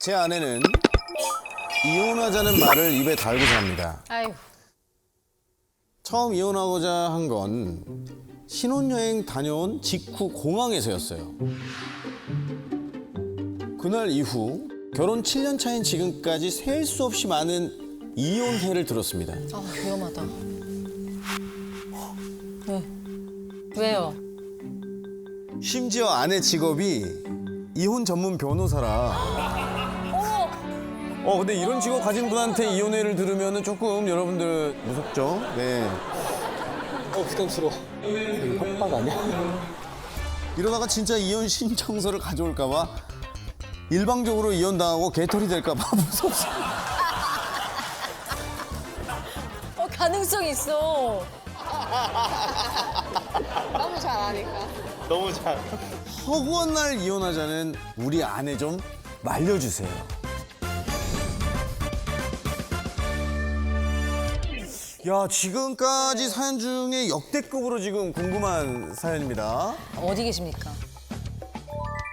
제 아내는 이혼하자는 말을 입에 달고 삽니다. 아이고. 처음 이혼하고자 한 건 신혼여행 다녀온 직후 공항에서였어요. 그날 이후 결혼 7년 차인 지금까지 셀 수 없이 많은 이혼회를 들었습니다. 아, 위험하다. 왜? 왜요? 심지어 아내 직업이 이혼 전문 변호사라. 근데 이런 직업 가진 분한테 이혼회를 들으면 조금 여러분들 무섭죠? 네. 부담스러워. 협박 아니야? 이러다가 진짜 이혼 신청서를 가져올까봐 일방적으로 이혼당하고 개털이 될까봐 무섭습니다. 가능성 있어. 너무 잘 아니까. 너무 잘. 허구한 날 이혼하자는 우리 아내 좀 말려주세요. 야, 지금까지 사연 중에 역대급으로 지금 궁금한 사연입니다. 어디 계십니까?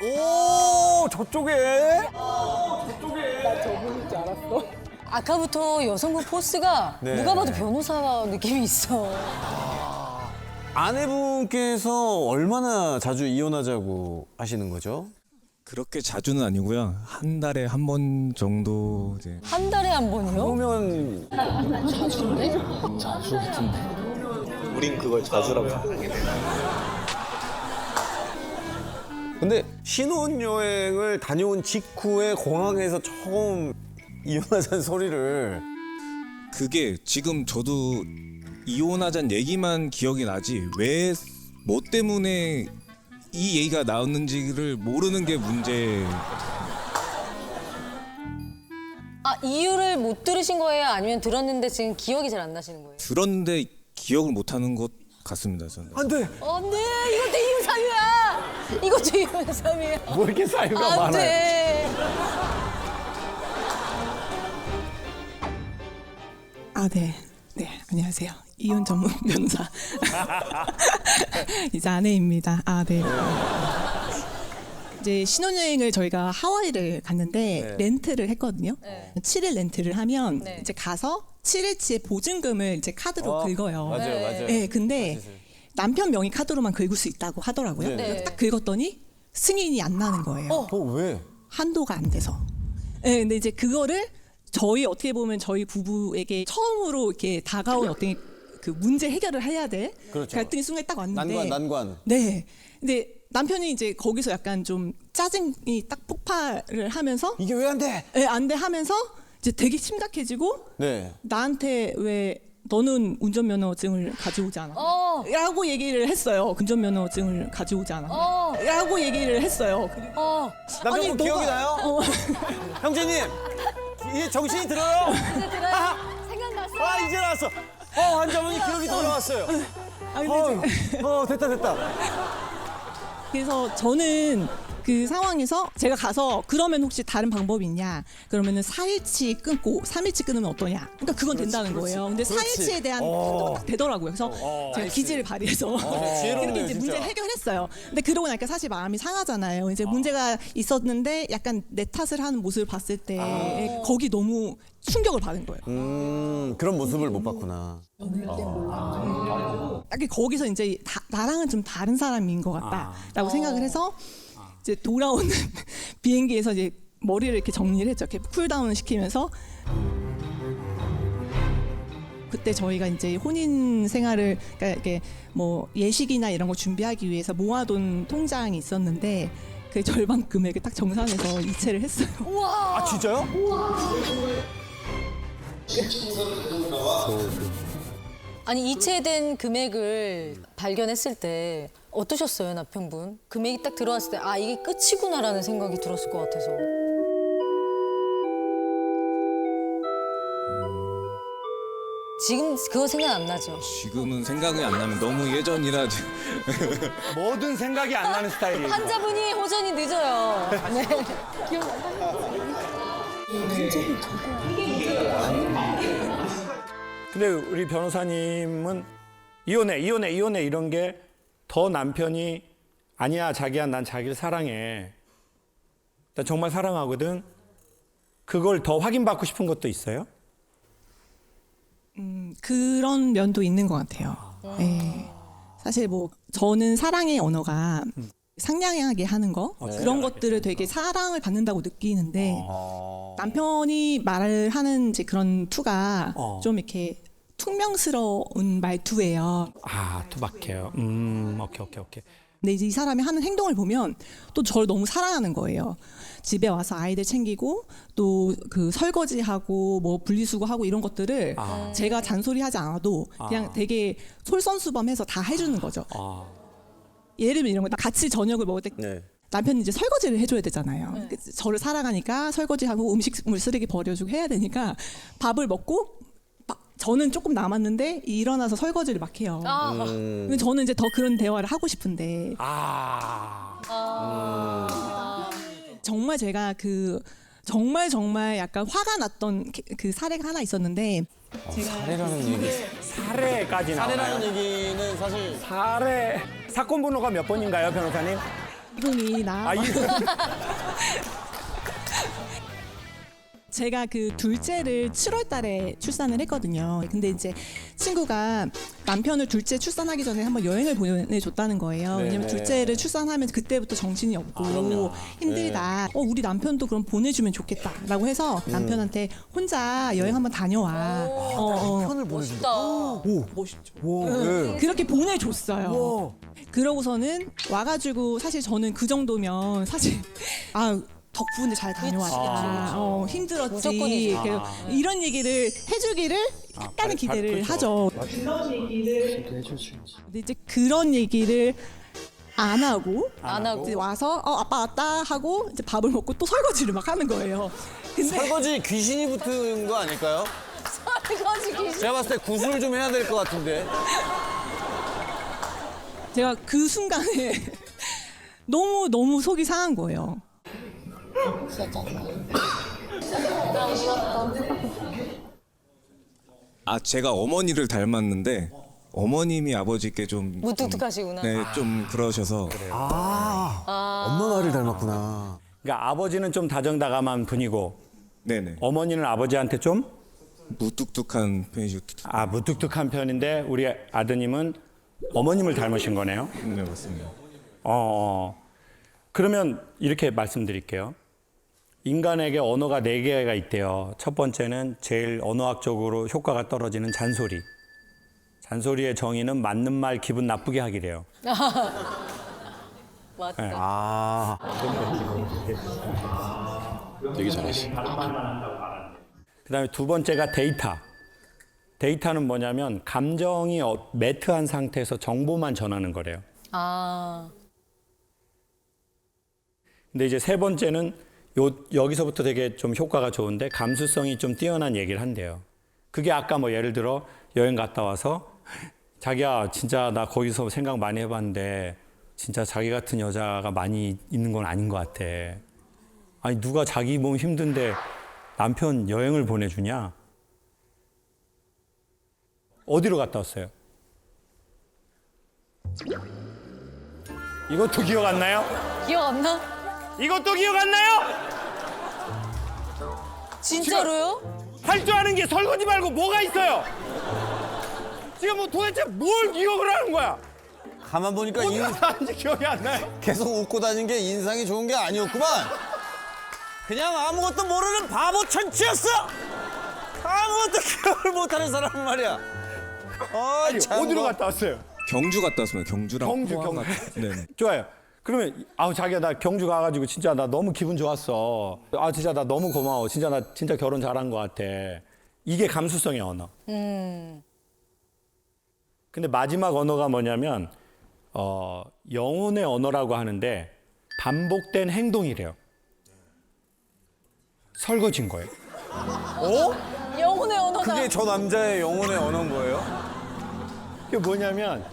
오, 저쪽에? 아까부터 여성분 포스가 네. 누가 봐도 변호사 느낌이 있어. 아내분께서 얼마나 자주 이혼하자고 하시는 거죠? 그렇게 자주는 아니고요. 한 달에 한 번 정도 이제 한 달에 한 번이요? 그러면 우린 그걸 자주라고 해. 근데 신혼여행을 다녀온 직후에 공항에서 처음 이혼하자는 소리를 그게 지금 저도 이혼하자는 얘기만 기억이 나지 왜 뭐 때문에 이 얘기가 나왔는지를 모르는 게 문제. 아, 이유를 못 들으신 거예요? 아니면 들었는데 지금 기억이 잘 안 나시는 거예요? 들었는데 기억을 못하는 것 같습니다. 저는. 안 돼! 안 돼! 이것도 이혼 삼유야! 이것도 이혼 삼유야! 뭐 이렇게 사유가 안 많아요? 돼! 네. 네, 안녕하세요. 이혼 전문 변호사. 이제 아내입니다. 네. 이제 신혼여행을 저희가 하와이를 갔는데 렌트를 했거든요. 네. 7일 렌트를 하면 네. 이제 가서 7일치의 보증금을 이제 카드로 긁어요. 맞아요, 네. 맞아요. 네, 근데 남편 명의 카드로만 긁을 수 있다고 하더라고요. 네. 그래서 딱 긁었더니 승인이 안 나는 거예요. 왜? 한도가 안 돼서. 네, 근데 이제 그거를 저희 어떻게 보면 저희 부부에게 처음으로 이렇게 다가온 어떤 그 문제 해결을 해야 돼. 그렇죠. 갈등의 순간이 딱 왔는데. 난관. 네. 근데 남편이 이제 거기서 약간 좀 짜증이 딱 폭발을 하면서 이게 왜 안 돼? 네, 안 돼 하면서 이제 되게 심각해지고 네. 나한테 왜 너는 운전면허증을 가져오지 않아? 어! 라고 얘기를 했어요. 운전면허증을 가져오지 않아. 어! 라고 얘기를 했어요. 어! 남편분 아니, 기억이 너가- 나요? 형제님, 이제 정신이 들어요? 생각났어? 이제 나왔어. 환자분이 기억이 돌아왔어요. 근데 됐다. 그래서 저는 그 상황에서 제가 가서 그러면 혹시 다른 방법이 있냐? 그러면은 4일치 끊고 3일치 끊으면 어떠냐? 그러니까 그건 된다는 거예요. 근데 4일치에 대한 한도가 딱 되더라고요. 그래서 제가 기지를 발휘해서 지혜롭네요, 그렇게 이제 진짜. 문제를 해결했어요. 근데 그러고 나니까 사실 마음이 상하잖아요. 이제 문제가 있었는데 약간 내 탓을 하는 모습을 봤을 때 거기 너무 충격을 받은 거예요. 그런 모습을 못 봤구나. 약간 거기서 이제 나랑은 좀 다른 사람인 것 같다라고 생각을 해서 이제 돌아오는 비행기에서 이제 머리를 이렇게 정리를 했죠. 이렇게 쿨다운 시키면서 그때 저희가 이제 혼인 생활을 그러니까 이렇게 뭐 예식이나 이런 거 준비하기 위해서 모아둔 통장이 있었는데 그 절반 금액을 딱 정산해서 이체를 했어요. 아, 진짜요? 아니, 이체된 금액을 발견했을 때 어떠셨어요, 남편분? 금액이 딱 들어왔을 때, 아, 이게 끝이구나라는 생각이 들었을 것 같아서. 지금 그거 생각 안 나죠? 지금은 생각이 안 나면 너무 예전이라 지금. 뭐든 생각이 안 나는 스타일이에요. 환자분이 호전이 늦어요. 네. 근데 우리 변호사님은 이혼해 이런 게 더 남편이 아니야 자기야 난 자기를 사랑해 나 정말 사랑하거든 그걸 더 확인받고 싶은 것도 있어요? 그런 면도 있는 것 같아요. 예. 사실 뭐 저는 사랑의 언어가 상냥하게 하는 거 그런 것들을 되게 사랑을 받는다고 느끼는데 남편이 말을 하는 이제 그런 투가 좀 이렇게 퉁명스러운 말투예요. 아, 투박해요. 오케이. 근데 이제 이 사람이 하는 행동을 보면 또 저를 너무 사랑하는 거예요. 집에 와서 아이들 챙기고 또 그 설거지하고 뭐 분리수거하고 이런 것들을 제가 잔소리하지 않아도 그냥 되게 솔선수범해서 다 해주는 거죠. 예를 들면 이런 거 같이 저녁을 먹을 때 네. 남편이 이제 설거지를 해줘야 되잖아요. 저를 사랑하니까 설거지하고 음식물 쓰레기 버려주고 해야 되니까 밥을 먹고 저는 조금 남았는데 일어나서 설거지를 막 해요. 근데 저는 이제 더 그런 대화를 하고 싶은데 정말 제가 그 정말 약간 화가 났던 그 사례가 하나 있었는데 사례라는 얘기. 사례까지 나와요. 사례라는 얘기는 사실 사례. 사건 번호가 몇 번인가요, 변호사님? 이동이 나. 아, 제가 그 둘째를 7월 달에 출산을 했거든요. 근데 이제 친구가 남편을 둘째 출산하기 전에 한번 여행을 보내줬다는 거예요. 왜냐면 둘째를 출산하면 그때부터 정신이 없고 힘들다. 우리 남편도 그럼 보내주면 좋겠다라고 해서 남편한테 혼자 여행 한번 다녀와. 편을 보내준다. 그렇게 보내줬어요. 그러고서는 와가지고 사실 저는 그 정도면 사실 덕분에 잘 다녀왔다. 힘들었지. 무조건이죠. 이런 얘기를 해주기를 약간의 기대를 그렇죠. 하죠. 그런 얘기를 근데 이제 그런 얘기를 안 하고 이제 와서 아빠 왔다 하고 이제 밥을 먹고 또 설거지를 막 하는 거예요. 근데 설거지 귀신이 붙은 거 아닐까요? 설거지 귀신. 제가 봤을 때 구슬 좀 해야 될 것 같은데. 제가 그 순간에 너무 속이 상한 거예요. 제가 어머니를 닮았는데 어머님이 아버지께 좀 무뚝뚝하시구나. 네, 좀 그러셔서 엄마 말을 닮았구나. 그러니까 아버지는 좀 다정다감한 분이고 네네 어머니는 아버지한테 좀 무뚝뚝한 편이셨기 무뚝뚝한 편인데 우리 아드님은 어머님을 닮으신 거네요. 때문에 맞습니다. 그러면 이렇게 말씀드릴게요. 인간에게 언어가 4개가 있대요. 첫 번째는 제일 언어학적으로 효과가 떨어지는 잔소리. 잔소리의 정의는 맞는 말 기분 나쁘게 하기래요. 맞다. 되게 잘하시. 그다음에 두 번째가 데이터. 데이터는 뭐냐면 감정이 매트한 상태에서 정보만 전하는 거래요. 근데 이제 세 번째는 여기서부터 되게 좀 효과가 좋은데 감수성이 좀 뛰어난 얘기를 한대요. 그게 아까 뭐 예를 들어 여행 갔다 와서 자기야 진짜 나 거기서 생각 많이 해봤는데 진짜 자기 같은 여자가 많이 있는 건 아닌 것 같아. 아니 누가 자기 몸 힘든데 남편 여행을 보내주냐? 어디로 갔다 왔어요? 이것도 기억 안 나요? 기억 안 나? 이것도 기억 안 나요? 진짜로요? 할 줄 아는 게 설거지 말고 뭐가 있어요? 지금 뭐 도대체 뭘 기억을 하는 거야? 가만 보니까 어디 갔는지 기억이 안 나요? 계속 웃고 다닌 게 인상이 좋은 게 아니었구만. 그냥 아무것도 모르는 바보 천치였어. 아무것도 기억을 못하는 사람 말이야. 아니, 어디로 갔다 왔어요? 경주 갔다 왔습니다. 경주랑 경주, 포항 경주. 네. 좋아요. 그러면 자기야 나 경주 가가지고 진짜 나 너무 기분 좋았어. 진짜 나 너무 고마워. 진짜 나 진짜 결혼 잘한 것 같아. 이게 감수성의 언어. 근데 마지막 언어가 뭐냐면 영혼의 언어라고 하는데 반복된 행동이래요. 설거지인 거예요. 영혼의 언어다. 그게 저 남자의 영혼의 언어인 거예요? 이게 뭐냐면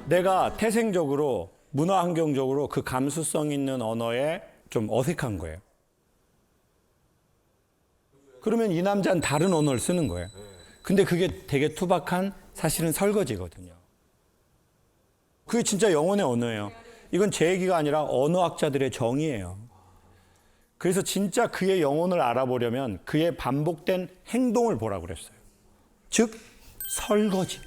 내가 태생적으로 문화 환경적으로 그 감수성 있는 언어에 좀 어색한 거예요. 그러면 이 남자는 다른 언어를 쓰는 거예요. 근데 그게 되게 투박한 사실은 설거지거든요. 그게 진짜 영혼의 언어예요. 이건 제 얘기가 아니라 언어학자들의 정의예요. 그래서 진짜 그의 영혼을 알아보려면 그의 반복된 행동을 보라고 그랬어요. 즉 설거지.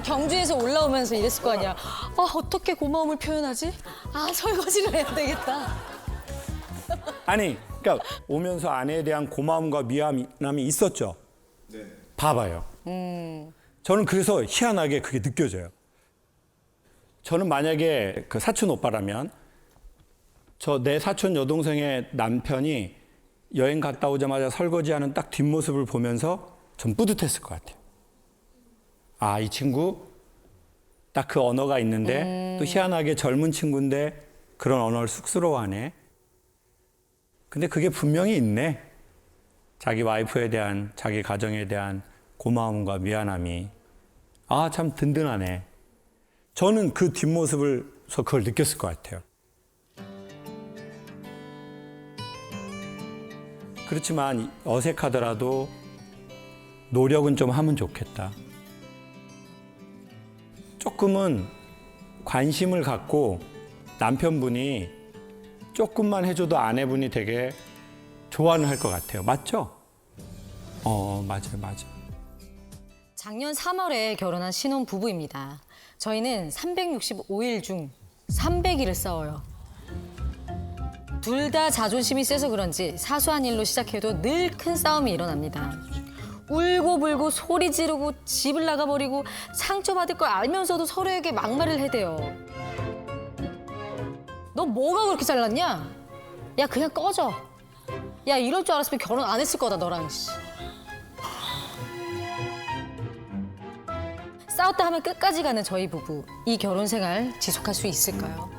경주에서 올라오면서 이랬을 거 아니야. 아, 어떻게 고마움을 표현하지? 아, 설거지를 해야 되겠다. 아니, 그러니까 오면서 아내에 대한 고마움과 미안함이 있었죠. 네. 봐봐요. 저는 그래서 희한하게 그게 느껴져요. 저는 만약에 그 사촌 오빠라면 내 사촌 여동생의 남편이 여행 갔다 오자마자 설거지하는 딱 뒷모습을 보면서 전 뿌듯했을 것 같아요. 아, 이 친구 딱 그 언어가 있는데 또 희한하게 젊은 친구인데 그런 언어를 쑥스러워하네. 근데 그게 분명히 있네. 자기 와이프에 대한, 자기 가정에 대한 고마움과 미안함이. 아, 참 든든하네. 저는 그 뒷모습을서 그걸 느꼈을 것 같아요. 그렇지만 어색하더라도 노력은 좀 하면 좋겠다. 조금은 관심을 갖고 남편분이 조금만 해줘도 아내분이 되게 좋아는 할 것 같아요. 맞죠? 맞아요. 작년 3월에 결혼한 신혼 부부입니다. 저희는 365일 중 300일을 싸워요. 둘 다 자존심이 세서 그런지 사소한 일로 시작해도 늘 큰 싸움이 일어납니다. 울고불고 소리 지르고 집을 나가버리고 상처받을 걸 알면서도 서로에게 막말을 해대요. 너 뭐가 그렇게 잘났냐? 야, 그냥 꺼져. 야, 이럴 줄 알았으면 결혼 안 했을 거다, 너랑. 싸웠다 하면 끝까지 가는 저희 부부. 이 결혼 생활 지속할 수 있을까요?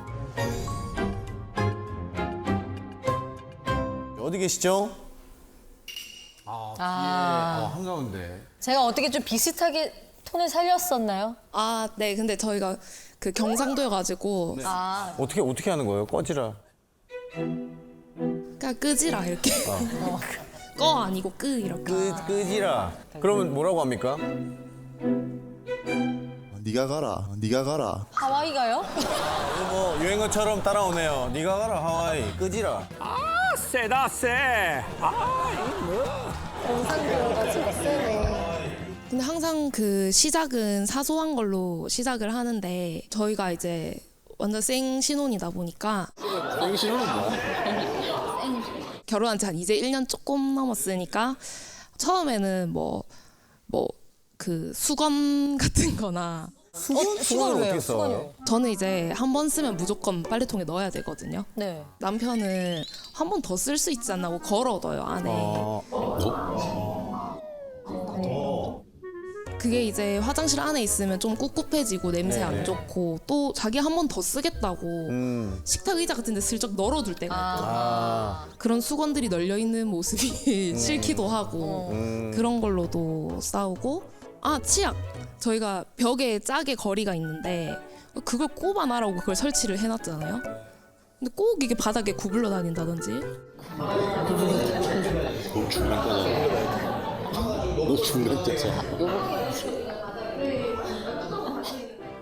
어디 계시죠? 한가운데. 제가 어떻게 좀 비슷하게 톤을 살렸었나요? 아, 네. 근데 저희가 그 경상도여가지고 어떻게 하는 거예요? 꺼지라. 그냥 끄지라 이렇게. 꺼 아니고 끄 이렇게. 끄지라. 그러면 뭐라고 합니까? 네가 가라. 하와이 가요? 뭐 유행어처럼 따라오네요. 네가 가라 하와이. 끄지라. 세다 세. 근데 항상 그 시작은 사소한 걸로 시작을 하는데 저희가 이제 완전 생 신혼이다 보니까. 생 신혼은 뭐야? 결혼한 지 한 이제 1년 조금 넘었으니까 처음에는 그 수건 같은 거나 수건을 왜요? 수건이요? 저는 이제 한 번 쓰면 무조건 빨래통에 넣어야 되거든요. 네. 남편은 한 번 더 쓸 수 있지 않나 고 걸어둬요 안에. 그게 이제 화장실 안에 있으면 좀 꿉꿉해지고 냄새 안 좋고 또 자기 한 번 더 쓰겠다고 식탁 의자 같은 데 슬쩍 널어둘 때가 있고 그런 수건들이 널려 있는 모습이 싫기도 하고 그런 걸로도 싸우고. 아, 치약. 저희가 벽에 짝에 거리가 있는데 그걸 꼽아놔라고 그걸 설치를 해놨잖아요. 근데 꼭 이게 바닥에 구불러 다닌다든지. 너 죽는 거잖아.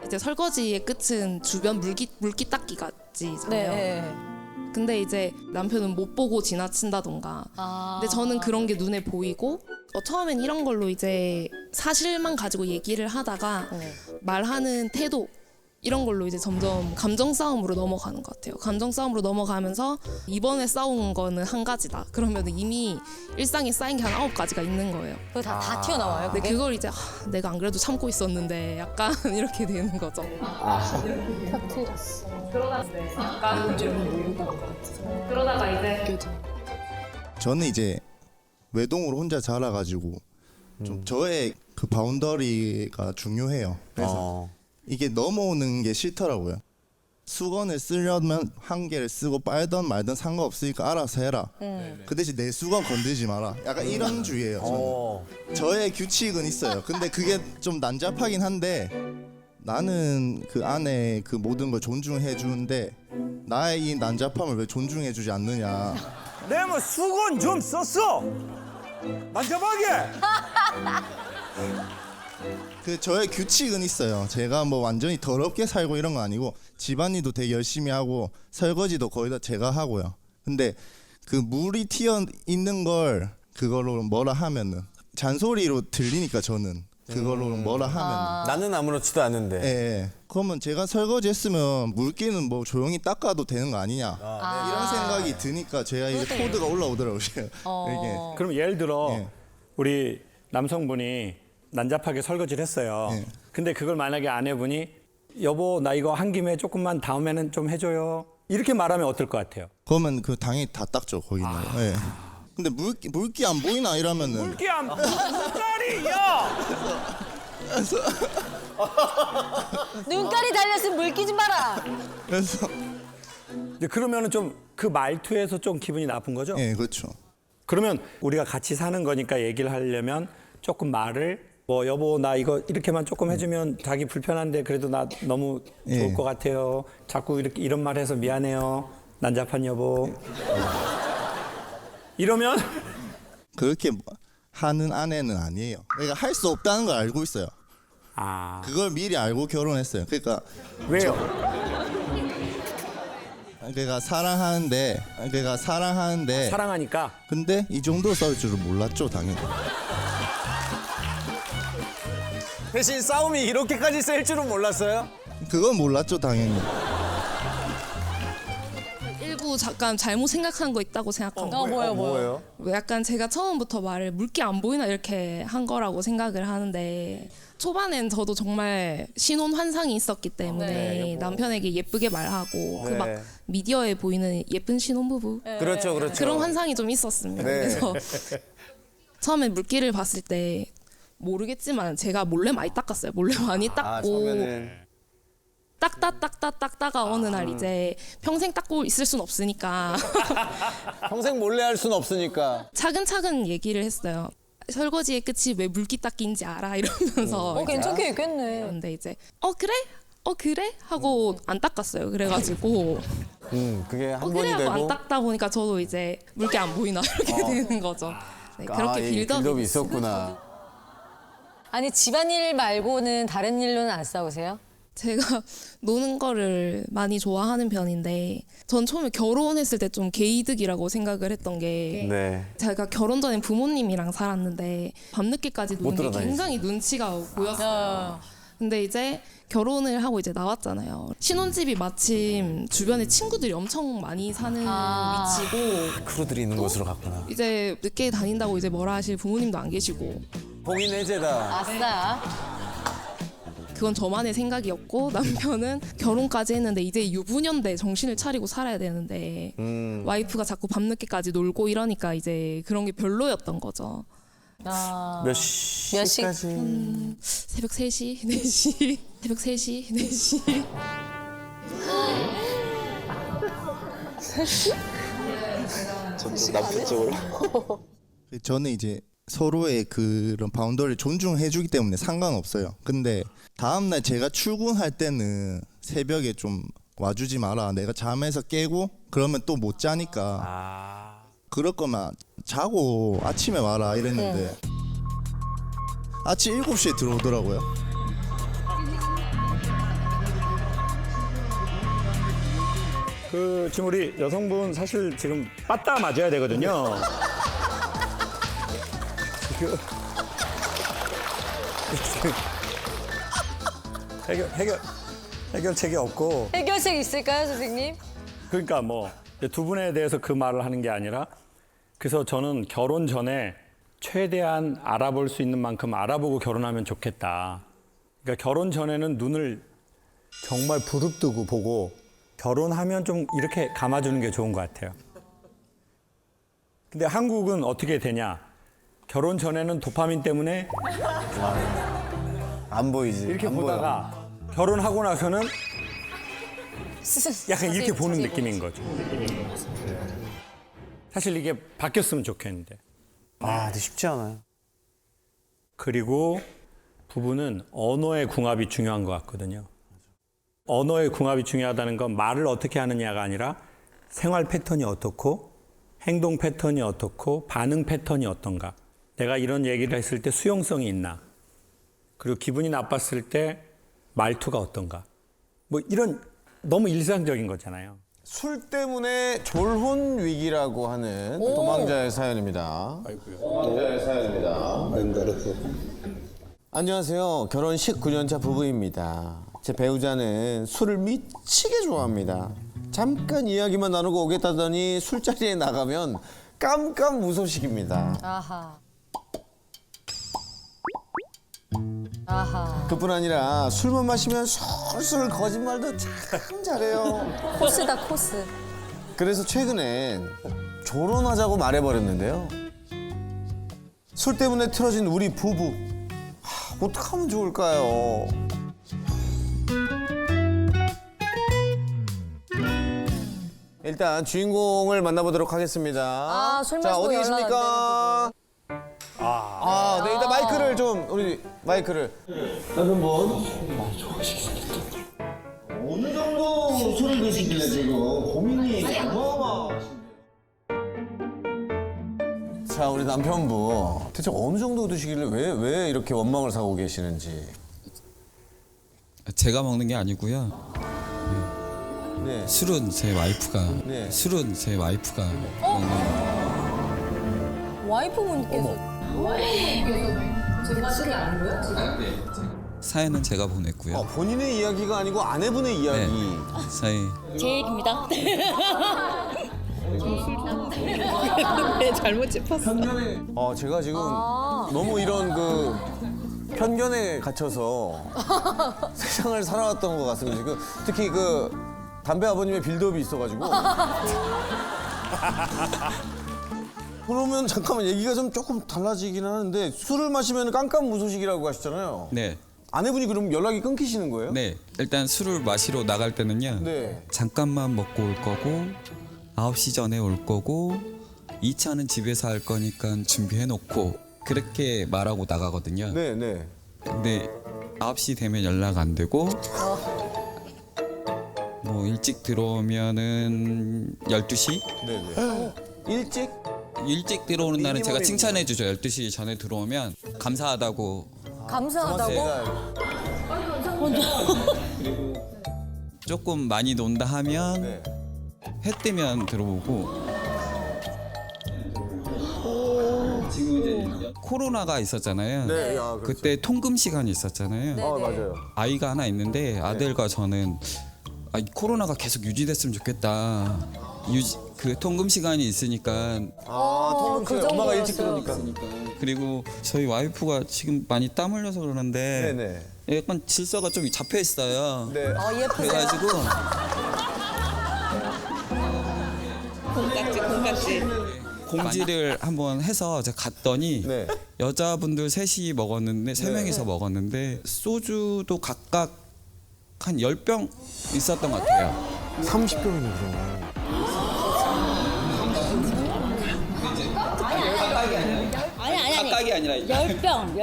이제 설거지의 끝은 주변 물기 닦기까지잖아요. 네. 근데 이제 남편은 못 보고 지나친다던가. 근데 저는 그런 게 눈에 보이고 처음엔 이런 걸로 이제 사실만 가지고 얘기를 하다가 말하는 태도 이런 걸로 이제 점점 감정 싸움으로 넘어가는 것 같아요. 감정 싸움으로 넘어가면서 이번에 싸운 거는 한 가지다. 그러면 이미 일상에 쌓인 게 한 9가지가 있는 거예요. 그거 다 튀어나와요? 근데 그게? 그걸 이제 내가 안 그래도 참고 있었는데 약간 이렇게 되는 거죠. 그러다가 이제 저는 이제 외동으로 혼자 자라가지고 좀 저의 그 바운더리가 중요해요. 그래서 이게 넘어오는 게 싫더라고요. 수건을 쓰려면 한 개를 쓰고 빨던 말던 상관없으니까 알아서 해라. 그 대신 내 수건 건들지 마라. 약간 이런 주의예요. 저는. 저의 규칙은 있어요. 근데 그게 좀 난잡하긴 한데 나는 그 안에 그 모든 걸 존중해 주는데 나의 이 난잡함을 왜 존중해 주지 않느냐. 내가 뭐 수건 좀 썼어. 만져보게. 그 저의 규칙은 있어요. 제가 뭐 완전히 더럽게 살고 이런 건 아니고 집안일도 되게 열심히 하고 설거지도 거의 다 제가 하고요. 근데 그 물이 튀어 있는 걸 그걸로 뭐라 하면은 잔소리로 들리니까 저는 그걸로 뭐라 하면은 나는 아무렇지도 않은데. 예. 그러면 제가 설거지 했으면 물기는 뭐 조용히 닦아도 되는 거 아니냐 이런 생각이 드니까 제가 이제 코드가 올라오더라고요. 이게 그럼 예를 들어 예. 우리 남성분이 난잡하게 설거지를 했어요. 예. 근데 그걸 만약에 아내분이 여보 나 이거 한 김에 조금만 다음에는 좀 해줘요. 이렇게 말하면 어떨 것 같아요? 그러면 그 당연히 다 닦죠 거기는. 예. 근데 물기 안 보이나 이러면은 물기 안 물다리야. 눈깔이 달렸으면 물기 좀 봐라. 그래서 이제 그러면은 좀 그 말투에서 좀 기분이 나쁜 거죠? 예 그렇죠. 그러면 우리가 같이 사는 거니까 얘기를 하려면 조금 말을 뭐 여보 나 이거 이렇게만 조금 해주면 자기 불편한데 그래도 나 너무 좋을 예. 것 같아요. 자꾸 이렇게 이런 말 해서 미안해요. 난잡한 여보. 이러면 그렇게 하는 아내는 아니에요. 그러니까 할 수 없다는 걸 알고 있어요. 아 그걸 미리 알고 결혼했어요. 그러니까 사랑하는데 사랑하니까 근데 이 정도 싸울 줄은 몰랐죠 당연히. 대신 싸움이 이렇게까지 셀 줄은 몰랐어요? 그건 몰랐죠 당연히. 일부 잠깐 잘못 생각한 거 있다고 생각합니다. 뭐예요? 약간 제가 처음부터 말을 물기 안 보이나 이렇게 한 거라고 생각을 하는데 초반엔 저도 정말 신혼 환상이 있었기 때문에 남편에게 예쁘게 말하고 그 막 미디어에 보이는 예쁜 신혼부부 그렇죠. 그런 환상이 좀 있었습니다. 그래서 처음에 물기를 봤을 때 모르겠지만 제가 몰래 많이 닦았어요. 몰래 많이 닦고 처음에는. 닦다가 어느 날 이제 평생 닦고 있을 순 없으니까 평생 몰래 할 순 없으니까. 차근차근 얘기를 했어요. 설거지의 끝이 왜 물기 닦기인지 알아 이러면서 괜찮게 얘기했네. 근데 이제 그래 하고 안 닦았어요. 그래가지고 그게 한 번이 그래 하고 되고. 안 닦다 보니까 저도 이제 물기 안 보이나 이렇게 되는 거죠. 네, 그렇게 이 빌드업이 있었구나. 아니 집안일 말고는 다른 일로는 안 싸우세요? 제가 노는 거를 많이 좋아하는 편인데 전 처음에 결혼했을 때 좀 개이득이라고 생각을 했던 게 네. 제가 결혼 전에 부모님이랑 살았는데 밤늦게까지 노는 게 돌아다니지. 굉장히 눈치가 보였어요. 근데 이제 결혼을 하고 이제 나왔잖아요. 신혼집이 마침 주변에 친구들이 엄청 많이 사는 위치고 크루들이 있는 곳으로 갔구나. 이제 늦게 다닌다고 이제 뭐라 하실 부모님도 안 계시고 봉인 해제다. 아싸. 그건 저만의 생각이었고 남편은 결혼까지 했는데 이제 유부녀인데 정신을 차리고 살아야 되는데 와이프가 자꾸 밤늦게까지 놀고 이러니까 이제 그런 게 별로였던 거죠. 몇 시까지? 새벽 3시, 4시, 새벽 3시, 4시. 저는 이제 서로의 그런 바운더리를 존중해주기 때문에 상관없어요. 근데 다음날 제가 출근할 때는 새벽에 좀 와주지 마라. 내가 잠에서 깨고 그러면 또 못 자니까 그럴 거면 자고 아침에 와라 이랬는데 아침 7시에 들어오더라고요. 그 지금 우리 여성분 사실 지금 빠따 맞아야 되거든요. 해결책이 없고 해결책 있을까요, 선생님? 그러니까 뭐 두 분에 대해서 그 말을 하는 게 아니라 그래서 저는 결혼 전에 최대한 알아볼 수 있는 만큼 알아보고 결혼하면 좋겠다. 그러니까 결혼 전에는 눈을 정말 부릅뜨고 보고 결혼하면 좀 이렇게 감아주는 게 좋은 것 같아요. 근데 한국은 어떻게 되냐? 결혼 전에는 도파민 때문에 안 보이지. 이렇게 안 보다가 결혼하고 나서는 약간 이렇게 보는 느낌인 거죠. 사실 이게 바뀌었으면 좋겠는데. 근데 쉽지 않아요. 그리고 부부는 언어의 궁합이 중요한 것 같거든요. 언어의 궁합이 중요하다는 건 말을 어떻게 하느냐가 아니라 생활 패턴이 어떻고 행동 패턴이 어떻고 반응 패턴이 어떤가. 내가 이런 얘기를 했을 때 수용성이 있나. 그리고 기분이 나빴을 때 말투가 어떤가. 뭐 이런 너무 일상적인 거잖아요. 술 때문에 졸혼 위기라고 하는 도망자의 사연입니다. 안녕하세요. 결혼 19년차 부부입니다. 제 배우자는 술을 미치게 좋아합니다. 잠깐 이야기만 나누고 오겠다더니 술자리에 나가면 깜깜무소식입니다. 아하. 아하. 그뿐 아니라 술만 마시면 술술 거짓말도 참 잘해요. 코스다 코스. 그래서 최근엔 결혼하자고 말해버렸는데요. 술 때문에 틀어진 우리 부부. 어떡하면 좋을까요? 일단 주인공을 만나보도록 하겠습니다. 술 자, 마시고 어디 계십니까? 네, 일단 마이크를 좀, 우리 마이크를. 남편분. 어느 정도 술을 드시길래 지금 고민이 어마어마하신데요. 자, 우리 남편분. 대체 어느 정도 드시길래 왜 이렇게 원망을 사고 계시는지. 제가 먹는 게 아니고요. 네. 술은 제 와이프가 네. 술은 제 와이프가 먹는 거예요. 와이프분께서 사연은 제가 보냈고요. 본인의 이야기가 아니고 아내분의 이야기. 사연 제 얘기입니다. 잘못 짚었어. 제가 지금 너무 이런 그 편견에 갇혀서 세상을 살아왔던 것 같습니다. 지금 특히 그 담배 아버님의 빌드업이 있어가지고. 그러면 잠깐만 얘기가 좀 조금 달라지긴 하는데 술을 마시면 깜깜무소식이라고 하셨잖아요. 네. 아내분이 그럼 연락이 끊기시는 거예요? 네. 일단 술을 마시러 나갈 때는요. 네. 잠깐만 먹고 올 거고 9시 전에 올 거고 2차는 집에서 할 거니까 준비해 놓고 그렇게 말하고 나가거든요. 네, 네. 근데 9시 되면 연락 안 되고 뭐 일찍 들어오면은 12시? 네, 네. 일찍 들어오는 날은 제가 미니멈입니다. 칭찬해 주죠. 12시 전에 들어오면 감사하다고. 감사하다고? 조금 많이 논다 하면 네. 해 뜨면 들어오고. 지금 이제 코로나가 있었잖아요. 네, 그렇죠. 그때 통금 시간이 있었잖아요. 맞아요. 아이가 하나 있는데 아들과 저는 이 코로나가 계속 유지됐으면 좋겠다. 그 통금 시간이 있으니까. 통금 그 시간 엄마가 일찍 정도였어요. 들어오니까. 그리고 저희 와이프가 지금 많이 땀 흘려서 그러는데 네네. 약간 질서가 좀 잡혀 있어요. 네. 예쁘세요. 그래가지고 콩깍지. 공지를 한번 해서 제가 갔더니 네. 여자분들 셋이 먹었는데 세 명이서 먹었는데 소주도 각각 한 10병 있었던 것 같아요. 30병이나 그러면. 아니. 각각이 아니라 10병.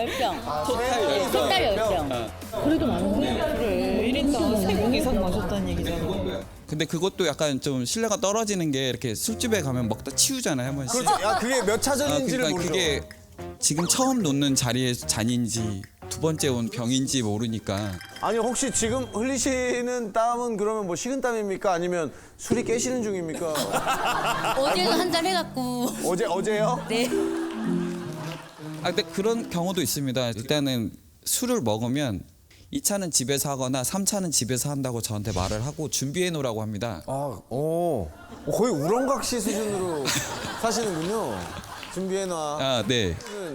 토탈 10병. 근데 그것도 약간 좀 신뢰가 떨어지는 게 이렇게 술집에 가면 먹다 치우잖아요 한 번씩. 그렇죠. 그게 몇 차전인지를 그러니까 모르죠. 그게 지금 처음 놓는 자리에 잔인지 두 번째 온 병인지 모르니까. 아니 혹시 지금 흘리시는 땀은 그러면 뭐 식은땀입니까? 아니면 술이 깨시는 중입니까? 어제도 한잔 해갖고. 어제요? 네. 근데 그런 경우도 있습니다. 일단은 술을 먹으면 2차는 집에서 하거나 3차는 집에서 한다고 저한테 말을 하고 준비해 놓으라고 합니다. 거의 우렁각시 수준으로 사시는군요. 준비해놔. 네.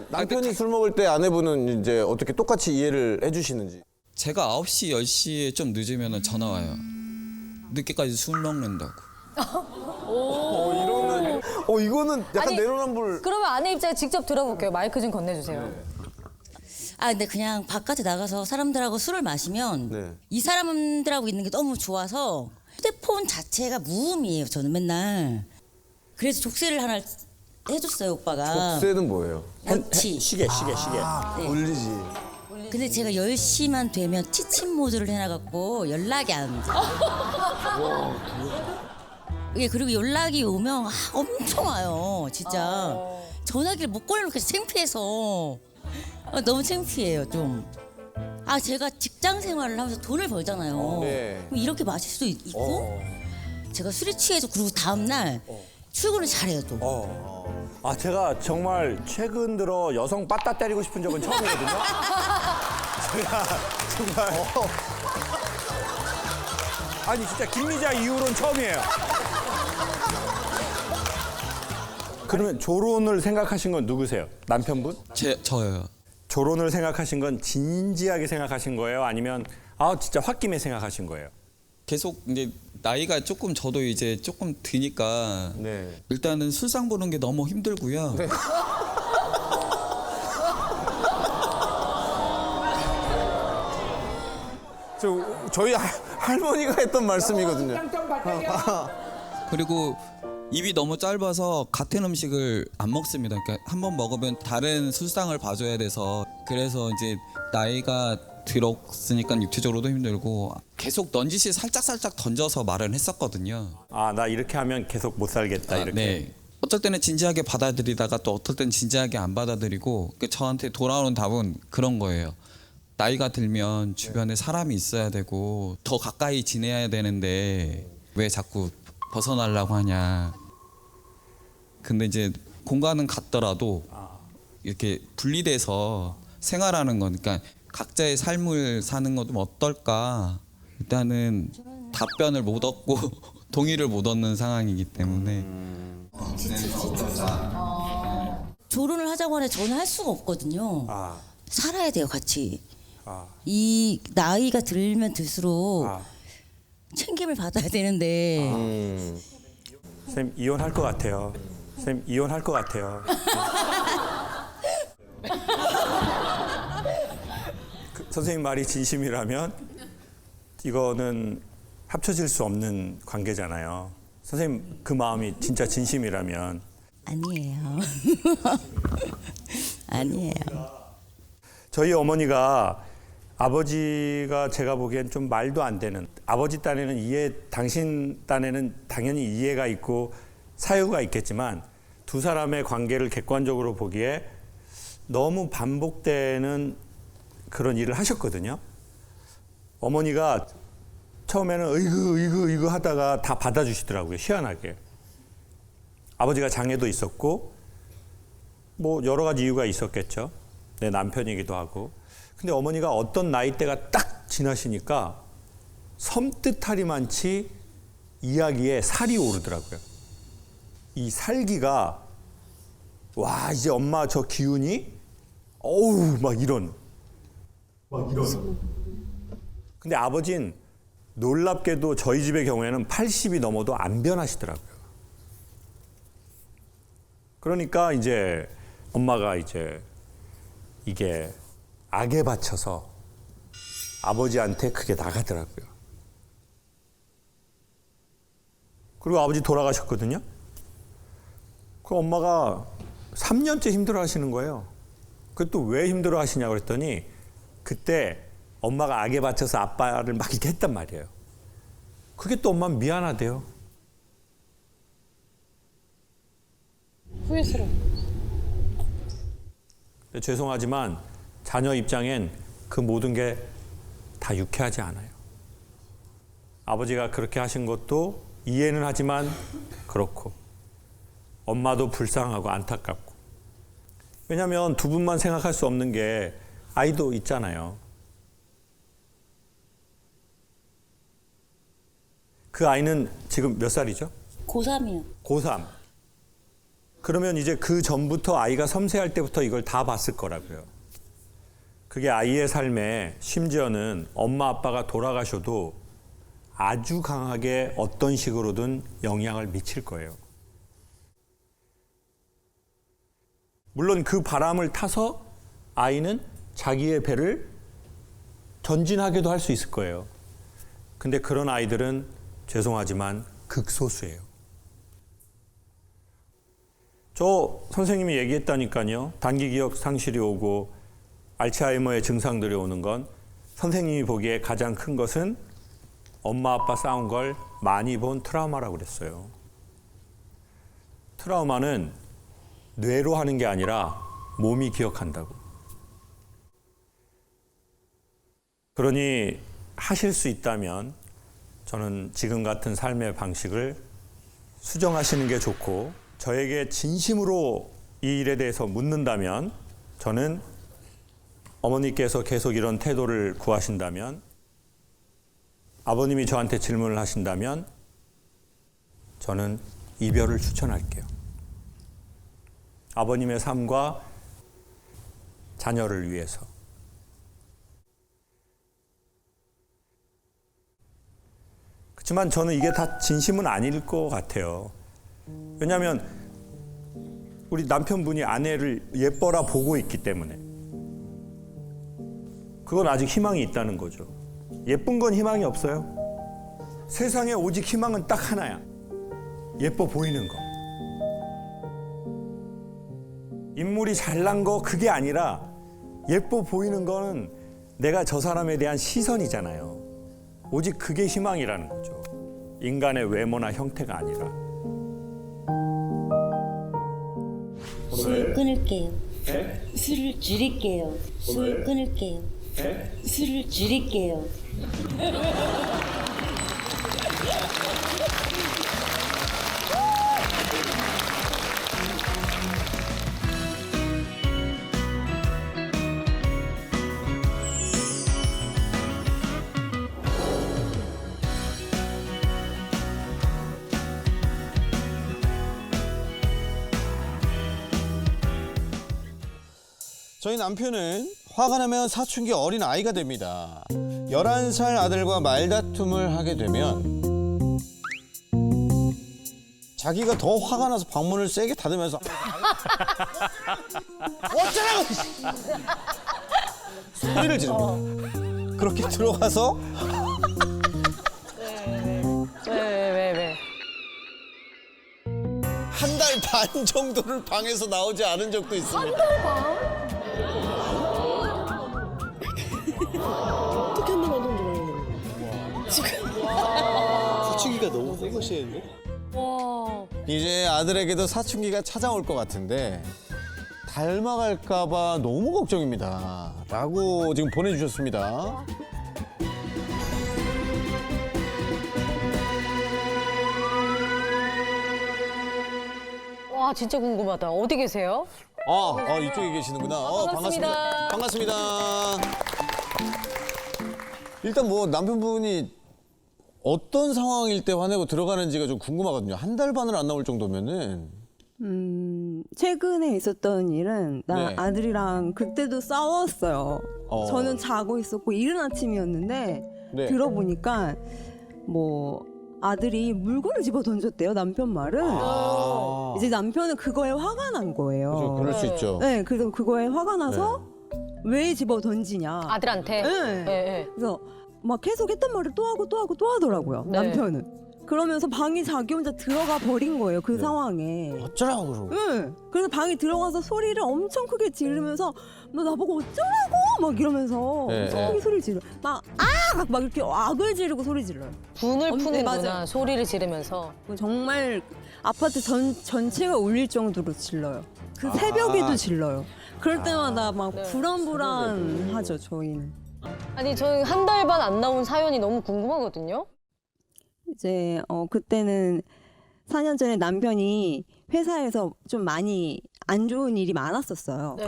남편이 술 먹을 때 아내분은 이제 어떻게 똑같이 이해를 해주시는지. 제가 9시, 10시에 좀 늦으면 전화 와요. 늦게까지 술 먹는다고. 이거는 약간 아니, 내로남불. 그러면 아내 입장에 직접 들어볼게요. 마이크 좀 건네주세요. 근데 그냥 바깥에 나가서 사람들하고 술을 마시면 네. 이 사람들하고 있는 게 너무 좋아서 휴대폰 자체가 무음이에요. 저는 맨날. 그래서 족쇄를 하나 해줬어요, 오빠가. 족쇄는 뭐예요? 워치. 시계. 울리지. 근데 제가 10시만 되면 취침 모드를 해놔갖고 연락이 안 돼. 예, 그리고 연락이 오면 엄청 와요, 진짜. 전화기를 못 걸어놓고 창피해서. 너무 창피해요, 좀. 제가 직장 생활을 하면서 돈을 벌잖아요. 네. 그럼 이렇게 마실 수도 있고 제가 술에 취해서 그리고 다음날 출근을 잘해요 또. 아 제가 정말 최근 들어 여성 빠따 때리고 싶은 적은 처음이거든요. 제가 정말 아니 진짜 김미자 이후로는 처음이에요. 그러면 조론을 생각하신 건 누구세요? 남편분? 저요. 조론을 생각하신 건 진지하게 생각하신 거예요? 아니면 진짜 홧김에 생각하신 거예요? 계속 이제 나이가 조금 저도 이제 조금 드니까 네. 일단은 술상 보는 게 너무 힘들고요. 네. 저희 할머니가 했던 말씀이거든요. 그리고 입이 너무 짧아서 같은 음식을 안 먹습니다. 그러니까 한 번 먹으면 다른 술상을 봐줘야 돼서 그래서 이제 나이가 들었으니까 육체적으로도 힘들고 계속 넌지시 살짝 던져서 말은 했었거든요. 나 이렇게 하면 계속 못 살겠다 이렇게. 네. 어떨 때는 진지하게 받아들이다가 또 어떨 때는 진지하게 안 받아들이고 저한테 돌아오는 답은 그런 거예요. 나이가 들면 주변에 사람이 있어야 되고 더 가까이 지내야 되는데 왜 자꾸 벗어나려고 하냐. 근데 이제 공간은 같더라도 이렇게 분리돼서 생활하는 거니까 각자의 삶을 사는 건 좀 어떨까. 일단은 답변을 못 얻고 동의를 못 얻는 상황이기 때문에. 조론을 하자고 하는데 저는 할 수가 없거든요. 살아야 돼요 같이. 이 나이가 들면 들수록 챙김을 받아야 되는데. 선생님 이혼할 것 같아요. 선생님 이혼할 것 같아요. 선생님 말이 진심이라면 이거는 합쳐질 수 없는 관계잖아요. 선생님 그 마음이 진짜 진심이라면. 아니에요. 아니에요. 저희 어머니가 아버지가 제가 보기엔 좀 말도 안 되는, 아버지 딴에는 당신 딴에는 당연히 이해가 있고 사유가 있겠지만 두 사람의 관계를 객관적으로 보기에 너무 반복되는 그런 일을 하셨거든요. 어머니가 처음에는 이거 하다가 다 받아주시더라고요. 희한하게. 아버지가 장애도 있었고 뭐 여러 가지 이유가 있었겠죠. 내 남편이기도 하고. 근데 어머니가 어떤 나이대가 딱 지나시니까 섬뜩하리만치 이야기에 살이 오르더라고요. 이 살기가 와 이제 엄마 저 기운이 어우 막 이런. 근데 아버진 놀랍게도 저희 집의 경우에는 80이 넘어도 안 변하시더라고요. 그러니까 이제 엄마가 이제 이게 악에 받쳐서 아버지한테 그게 나가더라고요. 그리고 아버지 돌아가셨거든요. 그 엄마가 3년째 힘들어 하시는 거예요. 그것도 왜 힘들어 하시냐고 그랬더니 그때 엄마가 악에 받쳐서 아빠를 막 이렇게 했단 말이에요. 그게 또 엄마는 미안하대요. 후회스러워. 죄송하지만 자녀 입장엔 그 모든 게 다 유쾌하지 않아요. 아버지가 그렇게 하신 것도 이해는 하지만 그렇고 엄마도 불쌍하고 안타깝고. 왜냐하면 두 분만 생각할 수 없는 게 아이도 있잖아요. 그 아이는 지금 몇 살이죠? 고3이요. 고3. 그러면 이제 그 전부터 아이가 섬세할 때부터 이걸 다 봤을 거라고요. 그게 아이의 삶에 심지어는 엄마 아빠가 돌아가셔도 아주 강하게 어떤 식으로든 영향을 미칠 거예요. 물론 그 바람을 타서 아이는 자기의 배를 전진하게도 할 수 있을 거예요. 근데 그런 아이들은 죄송하지만 극소수예요. 저 선생님이 얘기했다니까요. 단기 기억 상실이 오고 알츠하이머의 증상들이 오는 건 선생님이 보기에 가장 큰 것은 엄마 아빠 싸운 걸 많이 본 트라우마라고 그랬어요. 트라우마는 뇌로 하는 게 아니라 몸이 기억한다고. 그러니 하실 수 있다면 저는 지금 같은 삶의 방식을 수정하시는 게 좋고 저에게 진심으로 이 일에 대해서 묻는다면 저는 어머니께서 계속 이런 태도를 구하신다면 아버님이 저한테 질문을 하신다면 저는 이별을 추천할게요. 아버님의 삶과 자녀를 위해서. 그렇지만 저는 이게 다 진심은 아닐 것 같아요. 왜냐하면 우리 남편분이 아내를 예뻐라 보고 있기 때문에 그건 아직 희망이 있다는 거죠. 예쁜 건 희망이 없어요. 세상에 오직 희망은 딱 하나야. 예뻐 보이는 거. 인물이 잘난 거 그게 아니라 예뻐 보이는 거는 내가 저 사람에 대한 시선이잖아요. 오직 그게 희망이라는 거죠. 인간의 외모나 형태가 아니라. 술 끊을게요. 네? 술을 줄일게요. 술 끊을게요. 네? 술을 줄일게요. 저희 남편은 화가 나면 사춘기 어린 아이가 됩니다. 11살 아들과 말다툼을 하게 되면 자기가 더 화가 나서 방문을 세게 닫으면서 어쩌라고! 소리를 지릅니다. 그렇게 들어가서 왜? 한 달 반 정도를 방에서 나오지 않은 적도 있습니다. 한 달 반? 어떻게 한 번만 던져봐요. 사춘기가 너무 세거시는데? 와. 이제 아들에게도 사춘기가 찾아올 것 같은데 닮아갈까봐 너무 걱정입니다. 라고 지금 보내주셨습니다. 와, 진짜 궁금하다. 어디 계세요? 이쪽에 계시는구나. 반갑습니다. 반갑습니다. 일단 뭐 남편분이 어떤 상황일 때 화내고 들어가는지가 좀 궁금하거든요. 한 달 반을 안 나올 정도면은. 최근에 있었던 일은 네. 아들이랑 그때도 싸웠어요. 저는 자고 있었고 이른 아침이었는데 네. 들어보니까 뭐 아들이 물건을 집어 던졌대요, 남편 말은. 이제 남편은 그거에 화가 난 거예요. 그렇죠. 그럴 수 있죠. 네, 그래서 그거에 화가 나서 왜 집어 던지냐. 아들한테? 네. 네. 그래서 막 계속 했던 말을 또 하고 하더라고요, 네. 남편은. 그러면서 방에 자기 혼자 들어가 버린 거예요, 그 상황에. 어쩌라고 그러고. 응. 그래서 방에 들어가서 소리를 엄청 크게 지르면서 너 나보고 어쩌라고 막 이러면서 네, 엄청 크게 소리를 지르. 막 이렇게 악을 지르고 소리 질러요. 분을 푸는구나. 맞아요. 소리를 지르면서. 정말 아파트 전체가 울릴 정도로 질러요. 그 새벽에도 질러요. 그럴 때마다 막 네. 불안불안하죠, 저희는. 아니, 저희 한 달 반 안 나온 사연이 너무 궁금하거든요. 이제 그때는 4년 전에 남편이 회사에서 좀 많이 안 좋은 일이 많았었어요. 네.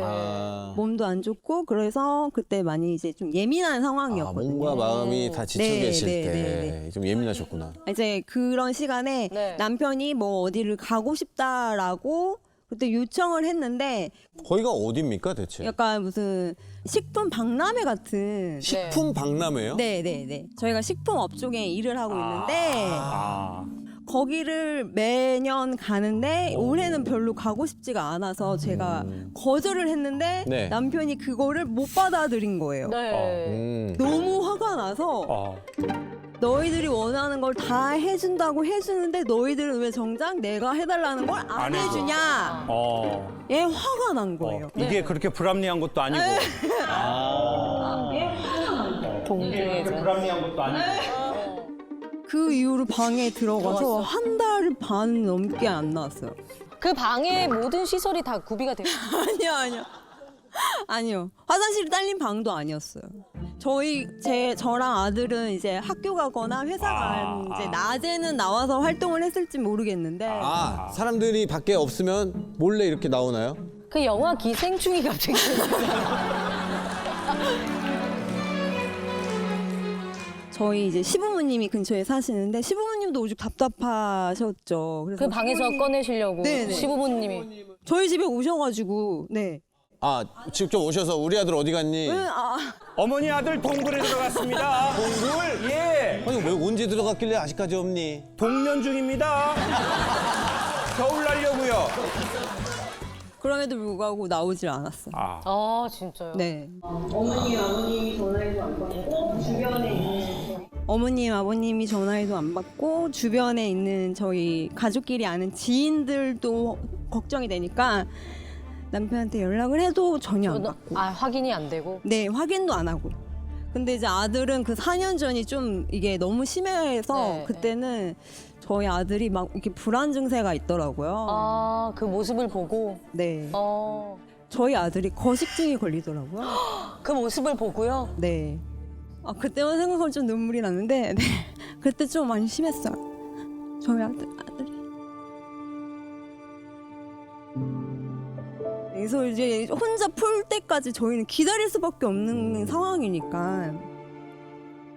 몸도 안 좋고 그래서 그때 많이 이제 좀 예민한 상황이었거든요. 몸과 마음이 다 지쳐 네, 계실 네, 때 네, 좀 예민하셨구나. 이제 그런 시간에 네. 남편이 뭐 어디를 가고 싶다라고 그때 요청을 했는데 거기가 어디입니까 대체? 약간 무슨 식품 박람회 같은 식품 박람회요? 네. 저희가 식품 업종에 일을 하고 있는데 아, 거기를 매년 가는데 올해는 별로 가고 싶지가 않아서 제가 거절을 했는데 네. 남편이 그거를 못 받아들인 거예요. 네. 너무 화가 나서 너희들이 원하는 걸 다 해준다고 해주는데 너희들은 왜 정작 내가 해달라는 걸 안 안 해줘. 해주냐. 얘 화가 난 거예요. 이게 그렇게 불합리한 것도 아니고. 동등해서. 불합리한 것도 아니고. 그 이후로 방에 들어가서 한 달 반 넘게 안 나왔어요. 그 방에 모든 시설이 다 구비가 돼. 아니야. 아니요. 화장실이 딸린 방도 아니었어요. 저랑 아들은 이제 학교 가거나 회사 간 이제 낮에는 나와서 활동을 했을지 모르겠는데 아, 사람들이 밖에 없으면 몰래 이렇게 나오나요? 그 영화 기생충이 갑자기 저희 이제 시부모님이 근처에 사시는데 시부모님도 오죽 답답하셨죠. 그래서 그 방에서 꺼내시려고 네네. 시부모님이 저희 집에 오셔가지고 네. 아, 직접 오셔서 우리 아들 어디 갔니? 어머니 아들 동굴에 들어갔습니다. 동굴? 예. 아니, 왜 언제 들어갔길래 아직까지 없니? 동면 중입니다. 겨울 날려고요. 그럼에도 불구하고 나오질 않았어요. 아 진짜요? 네. 어머님, 아버님이 전화해도 안 받고 주변에 있는 어머님, 아버님이 전화해도 안 받고 주변에 있는 저희 가족끼리 아는 지인들도 걱정이 되니까 남편한테 연락을 해도 전혀 안 받고. 아 확인이 안 되고? 네, 확인도 안 하고. 근데 이제 아들은 그 4년 전이 좀 이게 너무 심해서 네, 그때는 저희 아들이 막 이렇게 불안 증세가 있더라고요. 아, 그 모습을 보고? 네. 저희 아들이 거식증이 걸리더라고요. 그 모습을 보고요? 네. 아, 그때만 생각하면 좀 눈물이 나는데, 네. 그때 좀 많이 심했어요. 저희 아들이. 그래서 이제 혼자 풀 때까지 저희는 기다릴 수밖에 없는 상황이니까.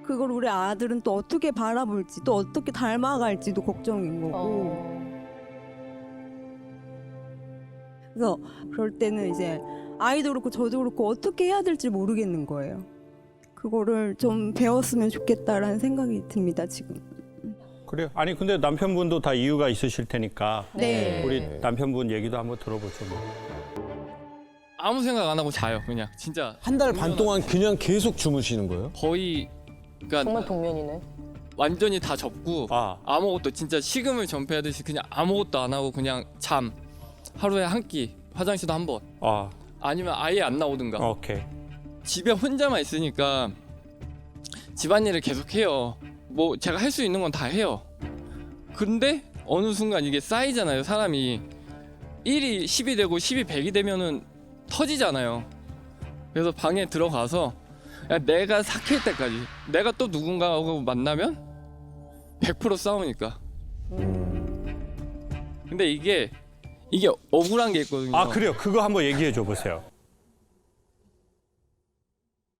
그걸 우리 아들은 또 어떻게 바라볼지, 또 어떻게 닮아갈지도 걱정인 거고. 그래서 그럴 때는 이제 아이도 그렇고 저도 그렇고 어떻게 해야 될지 모르겠는 거예요. 그거를 좀 배웠으면 좋겠다라는 생각이 듭니다, 지금. 그래요. 아니 근데 남편분도 다 이유가 있으실 테니까 네. 우리 남편분 얘기도 한번 들어보죠. 뭐. 아무 생각 안 하고 자요, 그냥. 진짜. 한 달 반 동안 그냥 계속 주무시는 거예요? 거의 그러니까 정말 복면이네. 완전히 다 접고 아무것도 진짜 식음을 전폐하듯이 그냥 아무것도 안 하고 그냥 잠. 하루에 한 끼, 화장실도 한 번. 아니면 아예 안 나오든가. 오케이. 집에 혼자만 있으니까 집안일을 계속 해요. 뭐 제가 할 수 있는 건 다 해요. 근데 어느 순간 이게 쌓이잖아요, 사람이. 1이 10이 되고 10이 100이 되면은 터지잖아요. 그래서 방에 들어가서 내가 삭힐 때까지, 내가 또 누군가하고 만나면 100% 싸우니까. 근데 이게 억울한 게 있거든요. 아 그래요. 그거 한번 얘기해 줘 보세요.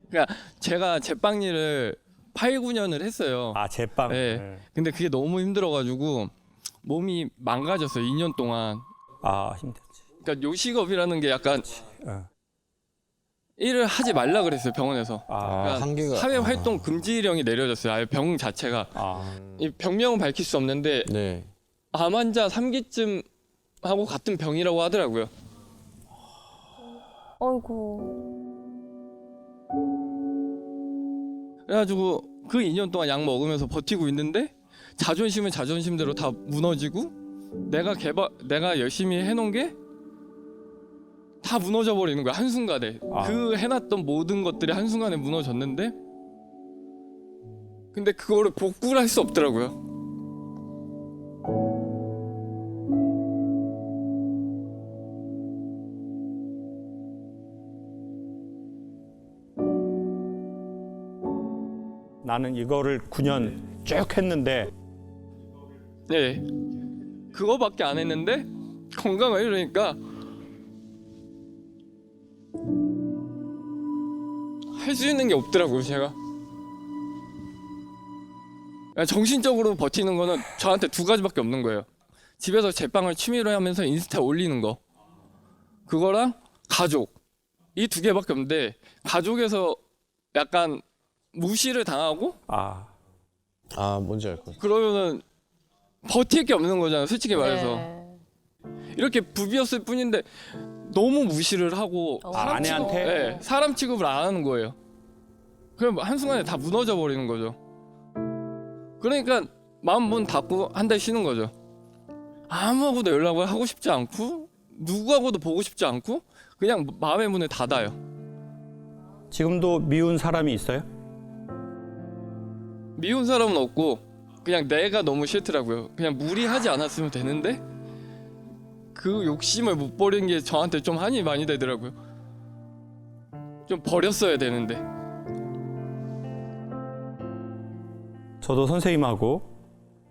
그러니까 제가 제빵 일을 8, 9년을 했어요. 아 제빵. 네. 네. 근데 그게 너무 힘들어가지고 몸이 망가졌어요. 2년 동안. 아 힘들지. 그러니까 요식업이라는 게 약간 일을 하지 말라 그랬어요, 병원에서. 그러니까 한계가. 사회 활동 금지령이 내려졌어요. 아예 병 자체가. 이 병명은 밝힐 수 없는데 네. 암 환자 3기쯤 하고 같은 병이라고 하더라고요. 아이고. 그래가지고 그 2년 동안 약 먹으면서 버티고 있는데 자존심은 자존심대로 다 무너지고 내가 열심히 해놓은 게 다 무너져 버리는 거야, 한순간에. 그 해놨던 모든 것들이 한순간에 무너졌는데 근데 그거를 복구를 할 수 없더라고요. 나는 이거를 9년 쭉 했는데. 네, 그거밖에 안 했는데 건강을 잃으니까 할 수 있는 게 없더라고요, 제가. 정신적으로 버티는 거는 저한테 두 가지밖에 없는 거예요. 집에서 제빵을 취미로 하면서 인스타에 올리는 거, 그거랑 가족, 이 두 개밖에 없는데 가족에서 약간 무시를 당하고 뭔지 알 것 같아. 그러면은 버틸 게 없는 거잖아요, 솔직히 말해서. 이렇게 부비었을 뿐인데 너무 무시를 하고 아내한테? 네, 사람 취급을 안 하는 거예요. 그럼 한순간에 다 무너져 버리는 거죠. 그러니까 마음 문 닫고 한 달 쉬는 거죠. 아무하고도 연락을 하고 싶지 않고 누구하고도 보고 싶지 않고 그냥 마음의 문을 닫아요. 지금도 미운 사람이 있어요? 미운 사람은 없고 그냥 내가 너무 싫더라고요. 그냥 무리하지 않았으면 되는데 그 욕심을 못 버린 게 저한테 좀 한이 많이 되더라고요. 좀 버렸어야 되는데. 저도 선생님하고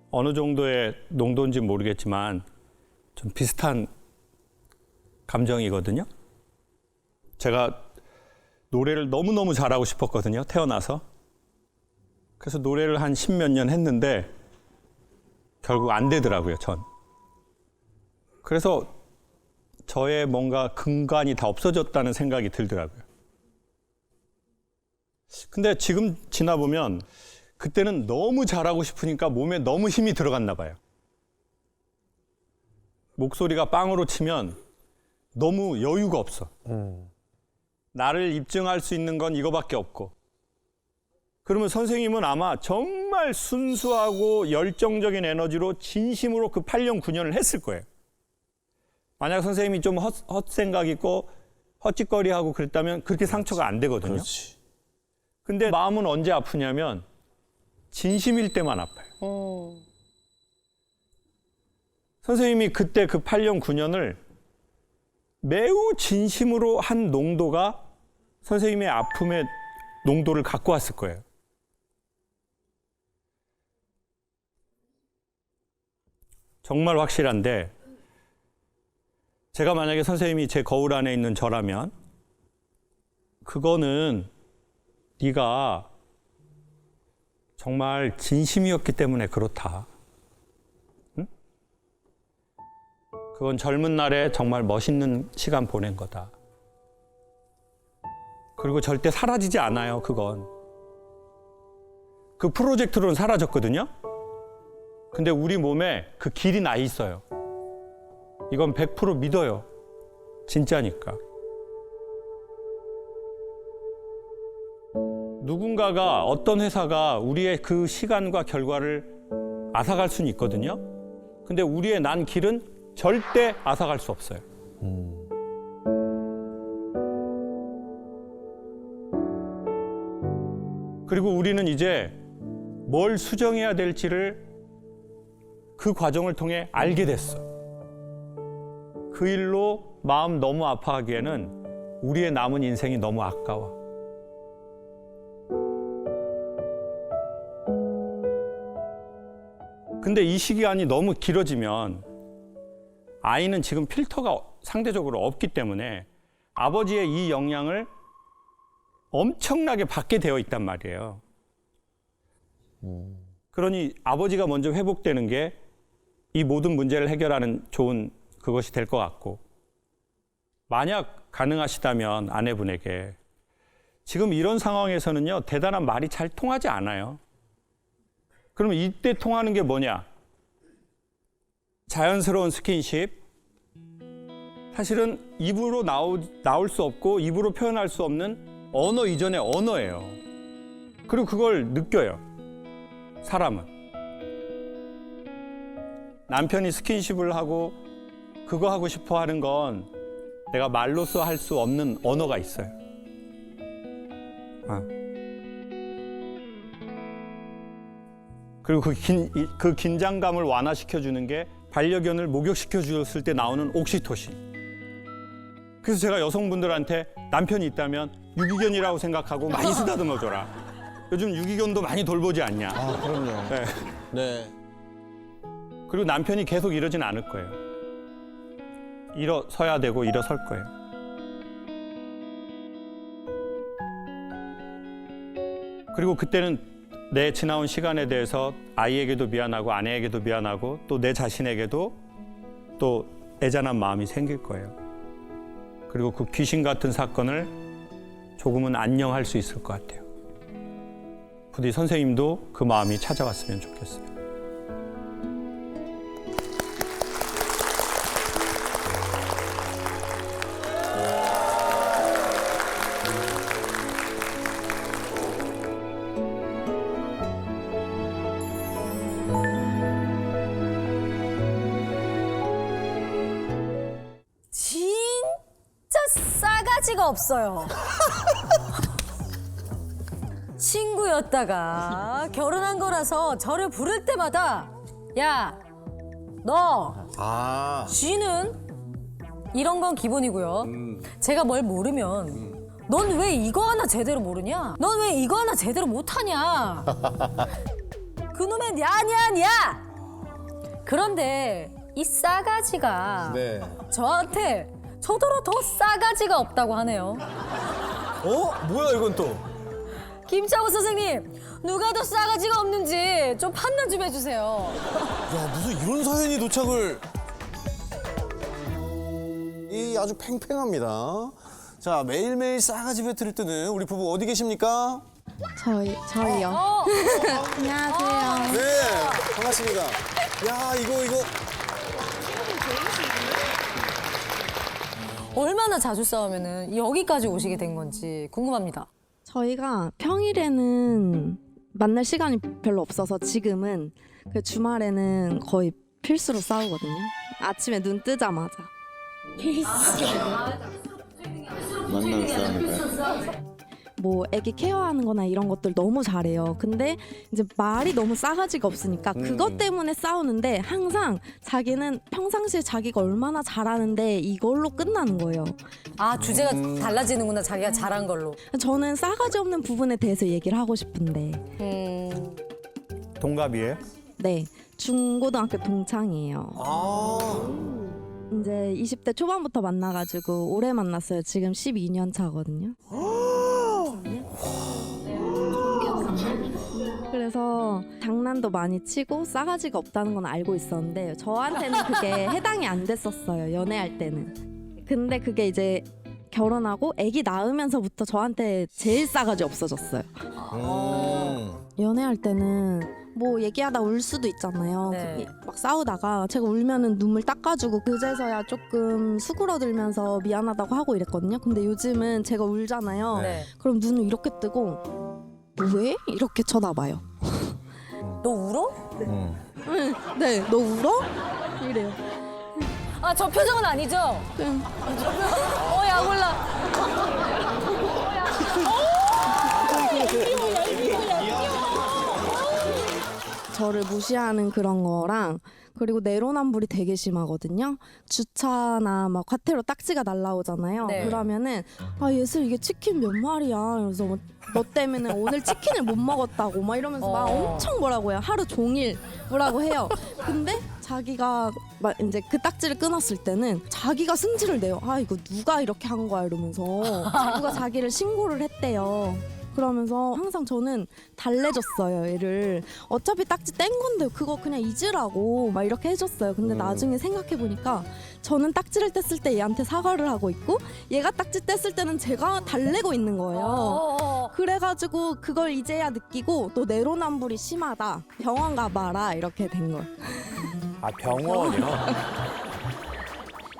어느 정도의 농도인지 모르겠지만 좀 비슷한 감정이거든요. 제가 노래를 너무너무 잘하고 싶었거든요, 태어나서. 그래서 노래를 한 10몇 년 했는데 결국 안 되더라고요, 전. 그래서 저의 뭔가 근간이 다 없어졌다는 생각이 들더라고요. 근데 지금 지나보면 그때는 너무 잘하고 싶으니까 몸에 너무 힘이 들어갔나 봐요. 목소리가 빵으로 치면 너무 여유가 없어. 나를 입증할 수 있는 건 이거밖에 없고. 그러면 선생님은 아마 정말 순수하고 열정적인 에너지로 진심으로 그 8년, 9년을 했을 거예요. 만약 선생님이 좀 헛생각 있고 헛짓거리하고 그랬다면 그렇게 상처가 안 되거든요. 그렇지. 근데 마음은 언제 아프냐면 진심일 때만 아파요. 선생님이 그때 그 8년, 9년을 매우 진심으로 한 농도가 선생님의 아픔의 농도를 갖고 왔을 거예요. 정말 확실한데 제가 만약에 선생님이 제 거울 안에 있는 저라면 그거는 네가 정말 진심이었기 때문에 그렇다. 응? 그건 젊은 날에 정말 멋있는 시간 보낸 거다. 그리고 절대 사라지지 않아요, 그건. 그 프로젝트로는 사라졌거든요. 근데 우리 몸에 그 길이 나 있어요. 이건 100% 믿어요. 진짜니까. 누군가가 어떤 회사가 우리의 그 시간과 결과를 앗아갈 수는 있거든요. 근데 우리의 난 길은 절대 앗아갈 수 없어요. 그리고 우리는 이제 뭘 수정해야 될지를 그 과정을 통해 알게 됐어. 그 일로 마음 너무 아파하기에는 우리의 남은 인생이 너무 아까워. 근데 이 시간이 너무 길어지면 아이는 지금 필터가 상대적으로 없기 때문에 아버지의 이 영향을 엄청나게 받게 되어 있단 말이에요. 그러니 아버지가 먼저 회복되는 게 이 모든 문제를 해결하는 좋은 그것이 될 것 같고, 만약 가능하시다면 아내분에게 지금 이런 상황에서는요 대단한 말이 잘 통하지 않아요. 그러면 이때 통하는 게 뭐냐? 자연스러운 스킨십. 사실은 입으로 나올 수 없고 입으로 표현할 수 없는 언어 이전의 언어예요. 그리고 그걸 느껴요, 사람은. 남편이 스킨십을 하고 그거 하고 싶어 하는 건 내가 말로써 할 수 없는 언어가 있어요. 그리고 그 긴장감을 완화시켜주는 게 반려견을 목욕시켜줬을 때 나오는 옥시토신. 그래서 제가 여성분들한테 남편이 있다면 유기견이라고 생각하고 많이 쓰다듬어줘라. 요즘 유기견도 많이 돌보지 않냐. 아, 그럼요. 네. 네. 그리고 남편이 계속 이러진 않을 거예요. 일어서야 되고 일어설 거예요. 그리고 그때는 내 지나온 시간에 대해서 아이에게도 미안하고 아내에게도 미안하고 또 내 자신에게도 또 애잔한 마음이 생길 거예요. 그리고 그 귀신 같은 사건을 조금은 안녕할 수 있을 것 같아요. 부디 선생님도 그 마음이 찾아왔으면 좋겠어요. 진짜 싸가지가 없어요. 친구였다가 결혼한 거라서 저를 부를 때마다 야, 너 쥐는 이런 건 기본이고요. 제가 뭘 모르면 넌 왜 이거 하나 제대로 모르냐? 넌 왜 이거 하나 제대로 못하냐? 그놈의 냐냐냐! 그런데 이 싸가지가 네. 저한테 저더러 더 싸가지가 없다고 하네요. 뭐야 이건 또? 김창호 선생님, 누가 더 싸가지가 없는지 좀 판단 좀 해주세요. 야 무슨 이런 사연이 도착을? 이 아주 팽팽합니다. 자 매일매일 싸가지 배틀을 뜨는 우리 부부 어디 계십니까? 저희요. 안녕하세요. 네 반갑습니다. 야 이거 얼마나 자주 싸우면은 여기까지 오시게 된 건지 궁금합니다. 저희가 평일에는 만날 시간이 별로 없어서 지금은 그 주말에는 거의 필수로 싸우거든요. 아침에 눈 뜨자마자. 만나면 싸우니까요. 뭐 애기 케어하는 거나 이런 것들 너무 잘해요. 근데 이제 말이 너무 싸가지가 없으니까 그것 때문에 싸우는데 항상 자기는 평상시에 자기가 얼마나 잘하는데 이걸로 끝나는 거예요. 아 주제가 달라지는구나 자기가 잘한 걸로. 저는 싸가지 없는 부분에 대해서 얘기를 하고 싶은데. 동갑이에요? 네. 중고등학교 동창이에요. 이제 20대 초반부터 만나가지고 오래 만났어요. 지금 12년 차거든요. 그래서 장난도 많이 치고 싸가지가 없다는 건 알고 있었는데 저한테는 그게 해당이 안 됐었어요. 연애할 때는. 근데 그게 이제 결혼하고 아기 낳으면서부터 저한테 제일 싸가지 없어졌어요. 연애할 때는 뭐 얘기하다 울 수도 있잖아요. 네. 막 싸우다가 제가 울면은 눈물 닦아주고 그제서야 조금 수그러들면서 미안하다고 하고 이랬거든요. 근데 요즘은 제가 울잖아요. 네. 그럼 눈을 이렇게 뜨고 왜? 이렇게 쳐다봐요. 너 울어? 네, 너 울어? 이래요. 아 저 표정은 아니죠? 약 올라. 저를 무시하는 그런 거랑 그리고 내로남불이 되게 심하거든요. 주차나 막 과태료 딱지가 날라오잖아요. 네. 그러면은 아 예슬 이게 치킨 몇 마리야. 그래서 뭐, 너 때문에 오늘 치킨을 못 먹었다고 막 이러면서 막 엄청 뭐라고 해요. 하루 종일 뭐라고 해요. 근데 자기가 막 이제 그 딱지를 끊었을 때는 자기가 승질을 내요. 아 이거 누가 이렇게 한 거야 이러면서 누가 자기를 신고를 했대요. 그러면서 항상 저는 달래줬어요, 얘를. 어차피 딱지 뗀 건데 그거 그냥 잊으라고 막 이렇게 해줬어요. 근데 나중에 생각해보니까 저는 딱지를 뗐을 때 얘한테 사과를 하고 있고 얘가 딱지 뗐을 때는 제가 달래고 있는 거예요. 그래가지고 그걸 이제야 느끼고 또 내로남불이 심하다. 병원 가봐라 이렇게 된 걸. 아 병원이요?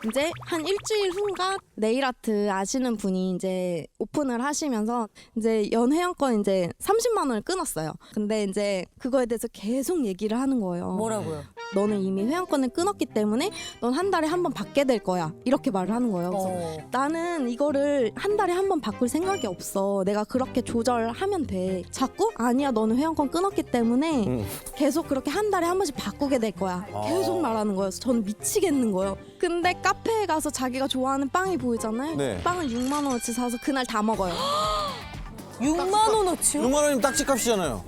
이제 한 일주일 후인가 네일아트 아시는 분이 이제 오픈을 하시면서 이제 연회원권 이제 30만 원을 끊었어요. 근데 이제 그거에 대해서 계속 얘기를 하는 거예요. 뭐라고요? 너는 이미 회원권을 끊었기 때문에 넌 한 달에 한 번 받게 될 거야. 이렇게 말을 하는 거예요. 그래서 나는 이거를 한 달에 한 번 바꿀 생각이 없어. 내가 그렇게 조절하면 돼. 자꾸 아니야 너는 회원권 끊었기 때문에 계속 그렇게 한 달에 한 번씩 바꾸게 될 거야. 계속 말하는 거예요. 저는 미치겠는 거예요. 근데 카페에 가서 자기가 좋아하는 빵이 보이잖아요. 네. 빵을 6만 원어치 사서 그날 다 먹어요. 6만 원어치요? 6만 원이면 딱지값이잖아요.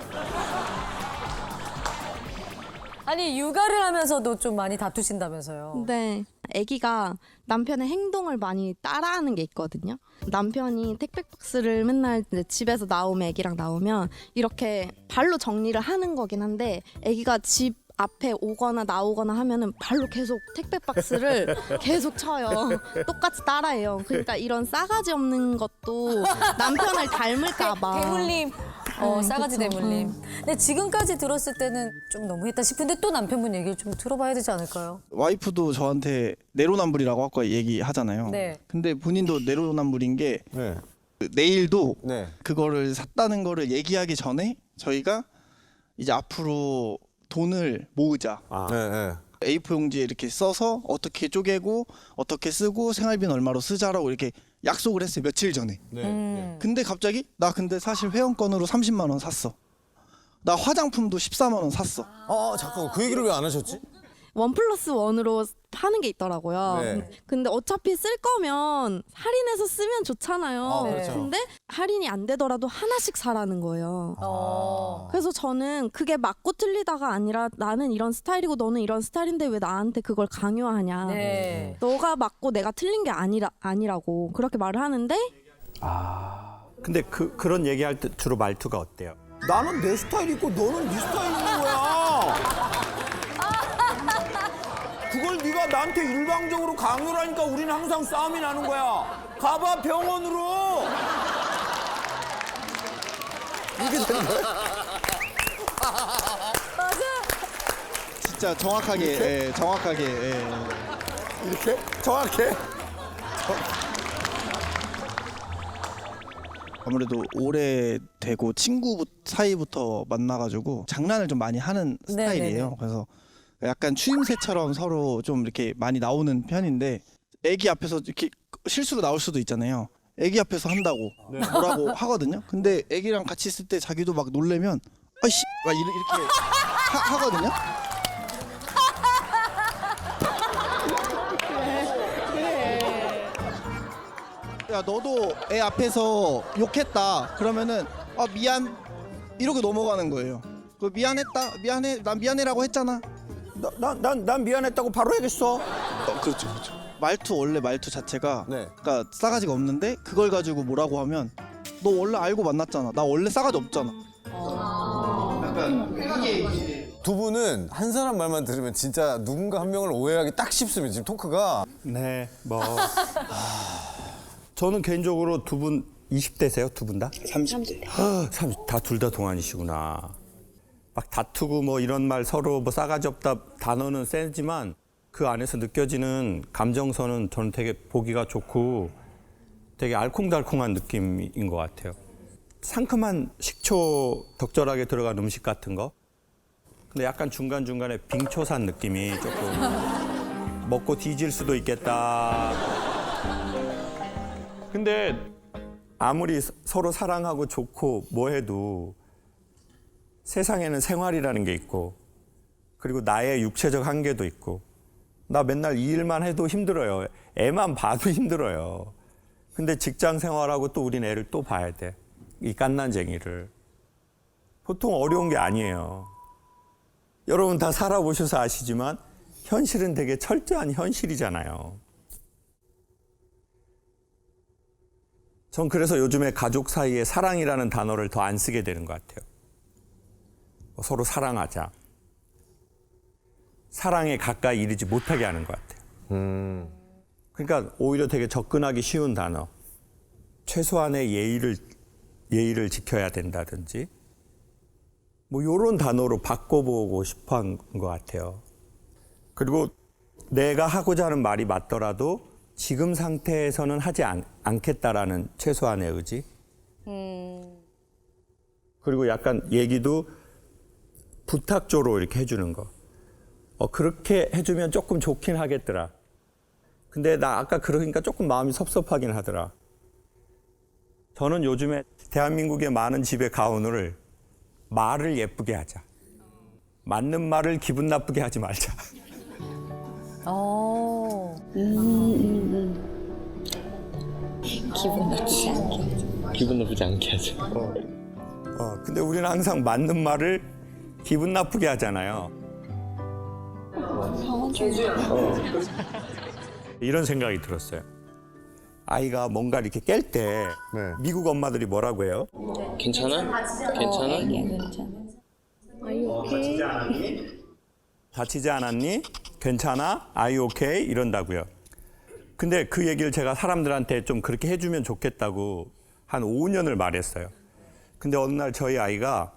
아니 육아를 하면서도 좀 많이 다투신다면서요? 네. 아기가 남편의 행동을 많이 따라하는 게 있거든요. 남편이 택배 박스를 맨날 이제 집에서 나오면 아기랑 나오면 이렇게 발로 정리를 하는 거긴 한데 아기가 집 앞에 오거나 나오거나 하면은 발로 계속 택배 박스를 계속 쳐요. 똑같이 따라해요. 그러니까 이런 싸가지 없는 것도 남편을 닮을까 봐. 대물림. 싸가지 그쵸. 대물림. 근데 지금까지 들었을 때는 좀 너무했다 싶은데 또 남편분 얘기를 좀 들어봐야 되지 않을까요? 와이프도 저한테 내로남불이라고 아까 얘기하잖아요. 네. 근데 본인도 내로남불인 게 네. 내일도 네. 그거를 샀다는 거를 얘기하기 전에 저희가 이제 앞으로 돈을 모으자. 네, 네. A4 용지에 이렇게 써서 어떻게 쪼개고 어떻게 쓰고 생활비는 얼마로 쓰자라고 이렇게 약속을 했어요. 며칠 전에. 네. 근데 갑자기 나 근데 사실 회원권으로 30만 원 샀어. 나 화장품도 14만 원 샀어. 잠깐 그 얘기를 왜 안 하셨지? 1+1으로 하는 게 있더라고요. 네. 근데 어차피 쓸 거면 할인해서 쓰면 좋잖아요. 그렇죠. 근데 할인이 안 되더라도 하나씩 사라는 거예요. 그래서 저는 그게 맞고 틀리다가 아니라 나는 이런 스타일이고 너는 이런 스타일인데 왜 나한테 그걸 강요하냐. 네. 너가 맞고 내가 틀린 게 아니라고 그렇게 말을 하는데 근데 그런 얘기할 때 주로 말투가 어때요? 나는 내 스타일 있고 너는 네 스타일 있는 거야. 그걸 네가 나한테 일방적으로 강요를 하니까 우리는 항상 싸움이 나는 거야. 가봐 병원으로. 이게 되는 거야? 진짜 정확하게, 예, 정확하게. 예. 이렇게? 정확해? 아무래도 오래되고 친구 사이부터 만나가지고 장난을 좀 많이 하는 스타일이에요. 그래서 약간 추임새처럼 서로 좀 이렇게 많이 나오는 편인데 애기 앞에서 이렇게 실수로 나올 수도 있잖아요. 애기 앞에서 한다고 뭐라고 하거든요. 근데 애기랑 같이 있을 때 자기도 막 놀래면 아이씨 막 이렇게 하거든요. 야 너도 애 앞에서 욕했다 그러면은 아 미안 이러고 넘어가는 거예요. 그 미안했다 미안해 난 미안해라고 했잖아. 난 미안했다고 바로 해야겠어. 그렇죠. 말투 원래 말투 자체가 그러니까 싸가지가 없는데 그걸 가지고 뭐라고 하면 너 원래 알고 만났잖아. 나 원래 싸가지 없잖아. 두 분은 한 사람 말만 들으면 진짜 누군가 한 명을 오해하기 딱 쉽습니다. 지금 토크가. 네, 뭐 저는 개인적으로 두 분 20대세요, 두 분 다? 30대. 30, 다 둘 다 동안이시구나. 막 다투고 뭐 이런 말 서로 뭐 싸가지 없다 단어는 세지만 그 안에서 느껴지는 감정선은 저는 되게 보기가 좋고 되게 알콩달콩한 느낌인 것 같아요. 상큼한 식초 적절하게 들어간 음식 같은 거. 근데 약간 중간중간에 빙초산 느낌이 조금 먹고 뒤질 수도 있겠다. 근데 아무리 서로 사랑하고 좋고 뭐 해도 세상에는 생활이라는 게 있고 그리고 나의 육체적 한계도 있고 나 맨날 이 일만 해도 힘들어요. 애만 봐도 힘들어요. 근데 직장 생활하고 또 우린 애를 또 봐야 돼. 이 갓난쟁이를. 보통 어려운 게 아니에요. 여러분 다 살아보셔서 아시지만 현실은 되게 철저한 현실이잖아요. 전 그래서 요즘에 가족 사이에 사랑이라는 단어를 더 안 쓰게 되는 것 같아요. 서로 사랑하자. 사랑에 가까이 이르지 못하게 하는 것 같아요. 그러니까 오히려 되게 접근하기 쉬운 단어. 최소한의 예의를 지켜야 된다든지 뭐 이런 단어로 바꿔보고 싶어 한 것 같아요. 그리고 내가 하고자 하는 말이 맞더라도 지금 상태에서는 하지 않겠다라는 최소한의 의지. 그리고 약간 얘기도 부탁조로 이렇게 해주는 거. 그렇게 해주면 조금 좋긴 하겠더라. 근데 나 아까 그러니까 조금 마음이 섭섭하긴 하더라. 저는 요즘에 대한민국의 많은 집의 가훈을 말을 예쁘게 하자. 맞는 말을 기분 나쁘게 하지 말자. 기분 나쁘지 않게. 기분 나쁘지 않게 하죠. 근데 우리는 항상 맞는 말을 기분 나쁘게 하잖아요. 이런 생각이 들었어요. 아이가 뭔가 이렇게 깰 때 미국 엄마들이 뭐라고 해요? 괜찮아? 괜찮아? 다치지 않았니? 괜찮아? Are you okay? 이런다고요. 근데 그 얘기를 제가 사람들한테 좀 그렇게 해주면 좋겠다고 한 5년을 말했어요. 근데 어느 날 저희 아이가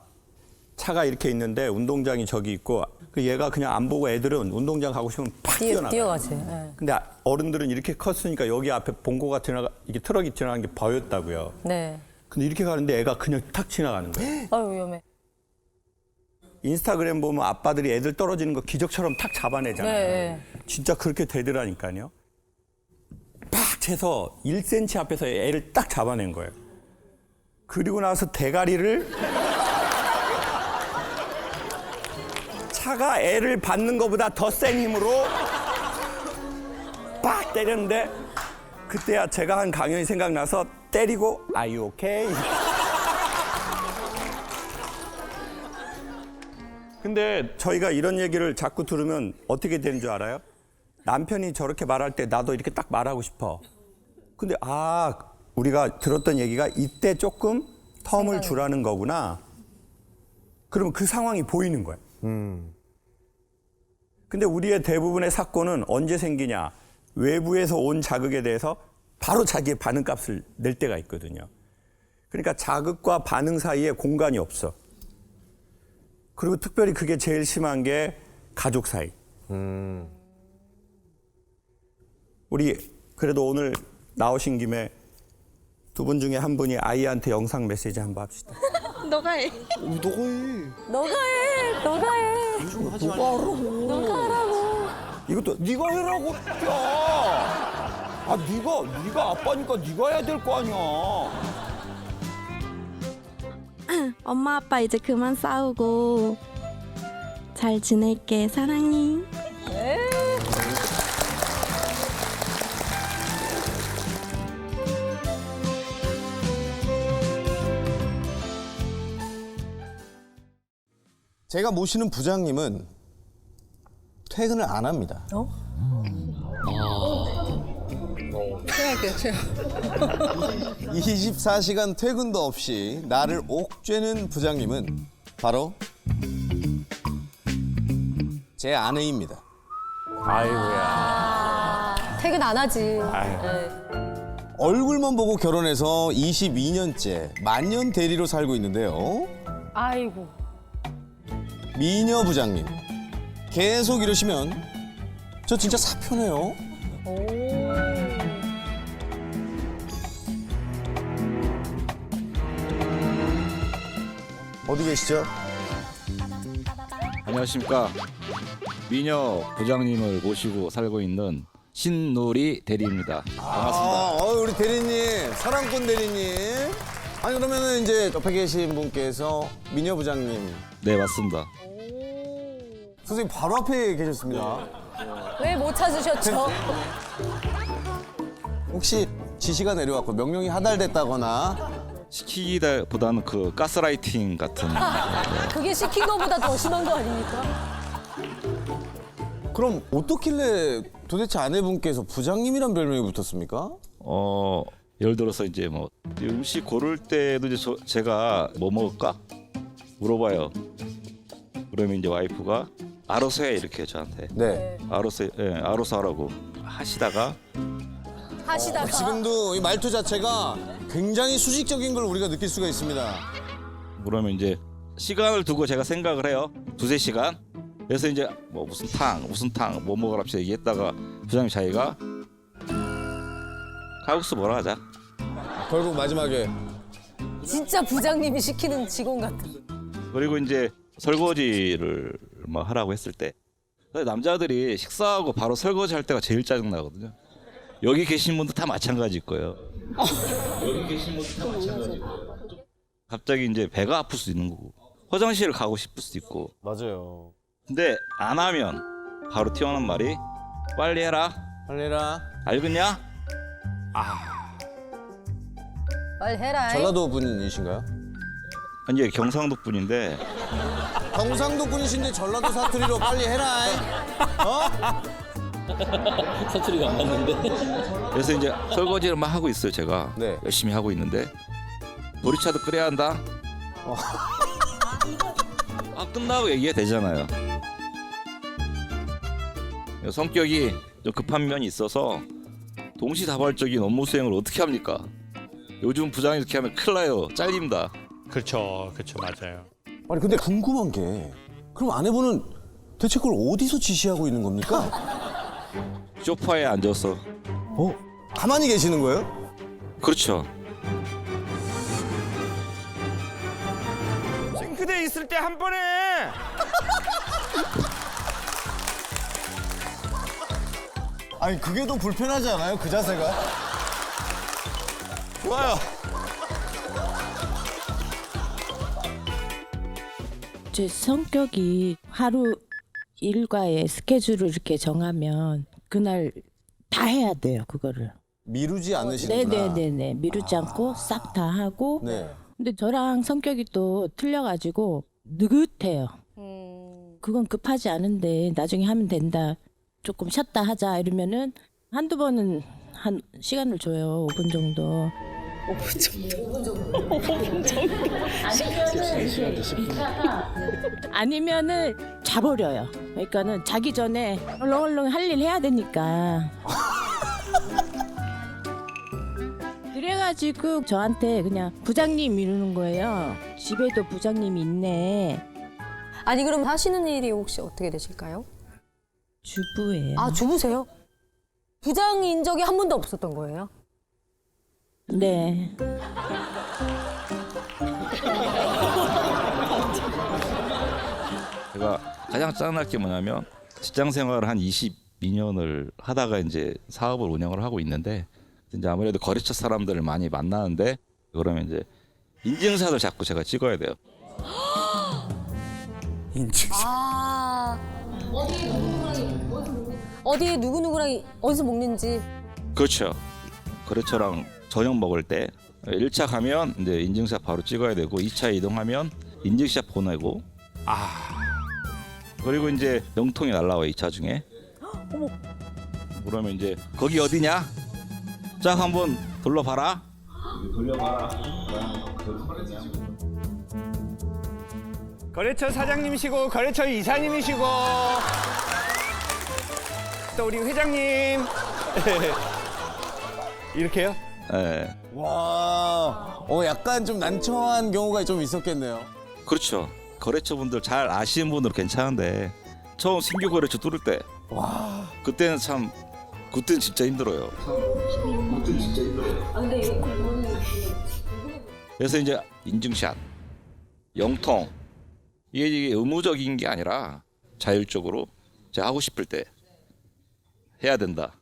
차가 이렇게 있는데 운동장이 저기 있고 얘가 그냥 안 보고 애들은 운동장 가고 싶으면 팍 뛰어가지. 근데 어른들은 이렇게 컸으니까 여기 앞에 봉고가 이게 트럭이 지나가는 게 보였다고요. 네. 근데 이렇게 가는데 애가 그냥 탁 지나가는 거예요. 아유 위험해. 인스타그램 보면 아빠들이 애들 떨어지는 거 기적처럼 탁 잡아내잖아요. 네. 진짜 그렇게 되더라니까요. 팍 채서 1cm 앞에서 애를 딱 잡아낸 거예요. 그리고 나서 대가리를 차가 애를 받는 것보다 더 센 힘으로 빡 때렸는데 그때야 제가 한 강연이 생각나서 때리고 Are you okay? 근데 저희가 이런 얘기를 자꾸 들으면 어떻게 되는 줄 알아요? 남편이 저렇게 말할 때 나도 이렇게 딱 말하고 싶어. 근데 우리가 들었던 얘기가 이때 조금 텀을 주라는 거구나. 그러면 그 상황이 보이는 거예요. 근데 우리의 대부분의 사건은 언제 생기냐? 외부에서 온 자극에 대해서 바로 자기의 반응값을 낼 때가 있거든요. 그러니까 자극과 반응 사이에 공간이 없어. 그리고 특별히 그게 제일 심한 게 가족 사이. 우리 그래도 오늘 나오신 김에 두 분 중에 한 분이 아이한테 영상 메시지 한번 합시다. 너가 해. 너가 해. 너가 해. 너가 해. 누가 하라고. 너가 하라고. 이것도 네가 해라고. 야. 네가 아빠니까 네가 해야 될 거 아니야. 엄마 아빠 이제 그만 싸우고 잘 지낼게. 사랑해. 제가 모시는 부장님은 퇴근을 안 합니다. 최악이야. 24시간 퇴근도 없이 나를 옥죄는 부장님은 바로 제 아내입니다. 아이고야. 퇴근 안 하지. 아유. 얼굴만 보고 결혼해서 22년째 만년 대리로 살고 있는데요. 아이고. 미녀 부장님, 계속 이러시면 저 진짜 사표네요. 어디 계시죠? 안녕하십니까. 미녀 부장님을 모시고 살고 있는 신누리 대리입니다. 반갑습니다. 우리 대리님, 사랑꾼 대리님. 아니 그러면은 이제 옆에 계신 분께서 미녀 부장님. 네, 맞습니다. 선생님 바로 앞에 계셨습니다. 왜 못 찾으셨죠? 혹시 지시가 내려왔고 명령이 하달됐다거나 시키기보다는 그 가스라이팅 같은. 그게 시킨 것보다 더 심한 거 아닙니까? 그럼 어떻길래 도대체 아내분께서 부장님이란 별명이 붙었습니까? 예를 들어서 이제 뭐 음식 고를 때도 이제 제가 뭐 먹을까 물어봐요. 그러면 이제 와이프가 알아서 해 이렇게 저한테. 네. 알아서 하라고 하시다가 지금도 이 말투 자체가 굉장히 수직적인 걸 우리가 느낄 수가 있습니다. 그러면 이제 시간을 두고 제가 생각을 해요. 2-3시간. 그래서 이제 뭐 무슨 탕 뭐 먹으랍시다 얘기했다가 부장님 자기가 칼국수 뭐라 하자. 결국 마지막에 진짜 부장님이 시키는 직원 같아. 그리고 이제 설거지를 뭐 하라고 했을 때 남자들이 식사하고 바로 설거지 할 때가 제일 짜증 나거든요. 여기 계신 분도 다 마찬가지일 거예요. 여기 계신 분도 다 마찬가지일 거예요. 갑자기 이제 배가 아플 수도 있는 거고 화장실을 가고 싶을 수도 있고. 맞아요. 근데 안 하면 바로 튀어나온 말이 빨리 해라. 빨리 해라. 알겠냐? 빨리 해라. 전라도 분이신가요? 이제 경상도 분인데. 경상도 분이신데 전라도 사투리로 빨리 해라. 사투리가 안 맞는데. 그래서 이제 설거지를 막 하고 있어요. 제가 열심히 하고 있는데 보리차도 끓여야 한다. 끝나고 얘기가 되잖아요. 성격이 좀 급한 면이 있어서 동시다발적인 업무 수행을 어떻게 합니까? 요즘 부장이 이렇게 하면 큰일 나요. 잘립니다. 그렇죠, 맞아요. 아니 근데 궁금한 게 그럼 아내분은 대체 그걸 어디서 지시하고 있는 겁니까? 소파에 앉아서. 가만히 계시는 거예요? 그렇죠. 싱크대에 있을 때 한 번에. 아니 그게 더 불편하지 않아요? 그 자세가? 좋아요. 제 성격이 하루 일과의 스케줄을 이렇게 정하면 그날 다 해야 돼요, 그거를. 미루지 않으시는구나. 네네네네. 미루지 않고 싹 다 하고. 네. 근데 저랑 성격이 또 틀려가지고 느긋해요. 그건 급하지 않은데 나중에 하면 된다. 조금 쉬었다 하자 이러면은 한두 번은 한 시간을 줘요. 5분 정도. 5분 정도. 5분 정도. 아니면은 자버려요. 그러니까는 자기 전에 얼렁얼렁 할 일 해야 되니까. 그래가지고 저한테 그냥 부장님 이러는 거예요. 집에도 부장님이 있네. 아니 그럼 하시는 일이 혹시 어떻게 되실까요? 주부예요. 아 주부세요? 부장인 적이 한 번도 없었던 거예요? 네. 제가 가장 짜증날 게 뭐냐면 직장 생활을 한 22년을 하다가 이제 사업을 운영을 하고 있는데 이제 아무래도 거래처 사람들을 많이 만나는데 그러면 이제 인증샷을 자꾸 제가 찍어야 돼요. 인증샷. 아 어디에 누구누구랑 어디서 먹는지. 그렇죠. 거래처랑 저녁 먹을 때 1차 가면 이제 인증샷 바로 찍어야 되고 2차 이동하면 인증샷 보내고 그리고 이제 영통이 날라와요 2차 중에. 어머. 그러면 이제 거기 어디냐? 쫙 한번 돌려봐라. 돌려봐라. 거래처 사장님이시고 거래처 이사님이시고 또 우리 회장님 이렇게요? 네. 와, 약간 좀 난처한 경우가 좀 있었겠네요. 그렇죠. 거래처분들 잘 아시는 분들은 괜찮은데 처음 신규 거래처 뚫을 때 그때는 그때는 진짜 힘들어요. 그때는 진짜 힘들어요. 그래서 이제 인증샷, 영통 이게 의무적인 게 아니라 자율적으로 제가 하고 싶을 때 해야 된다.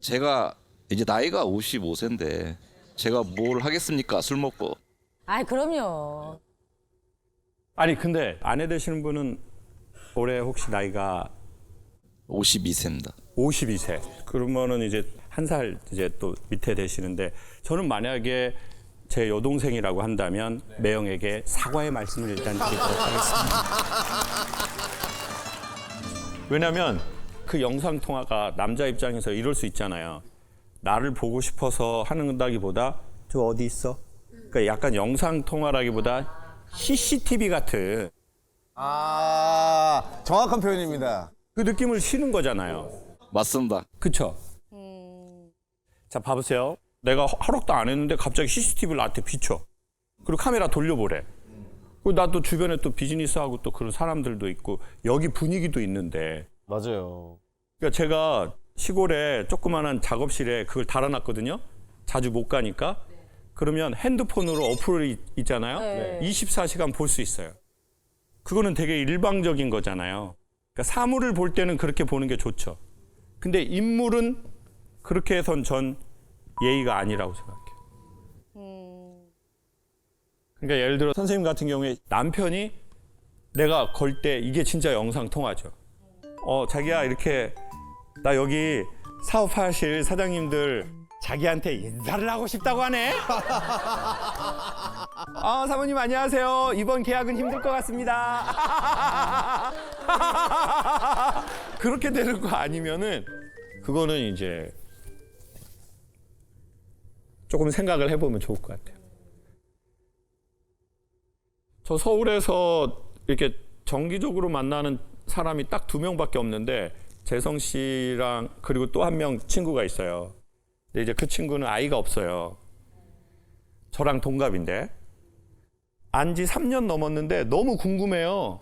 제가 이제 나이가 55세인데 제가 뭘 하겠습니까? 술 먹고. 아 그럼요. 아니 근데 아내 되시는 분은 올해 혹시 나이가 52세입니다. 52세. 그러면은 이제 한 살 이제 또 밑에 되시는데 저는 만약에 제 여동생이라고 한다면 매형에게 사과의 말씀을 일단 드리도록 하겠습니다. 왜냐면 그 영상 통화가 남자 입장에서 이럴 수 있잖아요. 나를 보고 싶어서 하는다기보다 저 어디 있어? 그러니까 약간 영상 통화라기보다 CCTV 같은. 정확한 표현입니다. 그 느낌을 쉬는 거잖아요. 맞습니다. 그쵸? 자, 봐보세요. 내가 허락도 안 했는데 갑자기 CCTV를 나한테 비춰. 그리고 카메라 돌려보래. 그리고 나도 주변에 또 비즈니스하고 또 그런 사람들도 있고 여기 분위기도 있는데. 맞아요. 그러니까 제가 시골에 조그마한 작업실에 그걸 달아놨거든요. 자주 못 가니까. 그러면 핸드폰으로 어플이 있잖아요. 네. 24시간 볼 수 있어요. 그거는 되게 일방적인 거잖아요. 그러니까 사물을 볼 때는 그렇게 보는 게 좋죠. 근데 인물은 그렇게 해선 전 예의가 아니라고 생각해요. 그러니까 예를 들어 선생님 같은 경우에 남편이 내가 걸 때 이게 진짜 영상 통화죠. 자기야 이렇게 나 여기 사업하실 사장님들 자기한테 인사를 하고 싶다고 하네. 사모님 안녕하세요. 이번 계약은 힘들 것 같습니다. 그렇게 되는 거 아니면은 그거는 이제 조금 생각을 해보면 좋을 것 같아요. 저 서울에서 이렇게 정기적으로 만나는 사람이 딱 2명밖에 없는데 재성 씨랑 그리고 또 한 명 친구가 있어요. 근데 이제 그 친구는 아이가 없어요. 저랑 동갑인데 안 지 3년 넘었는데 너무 궁금해요.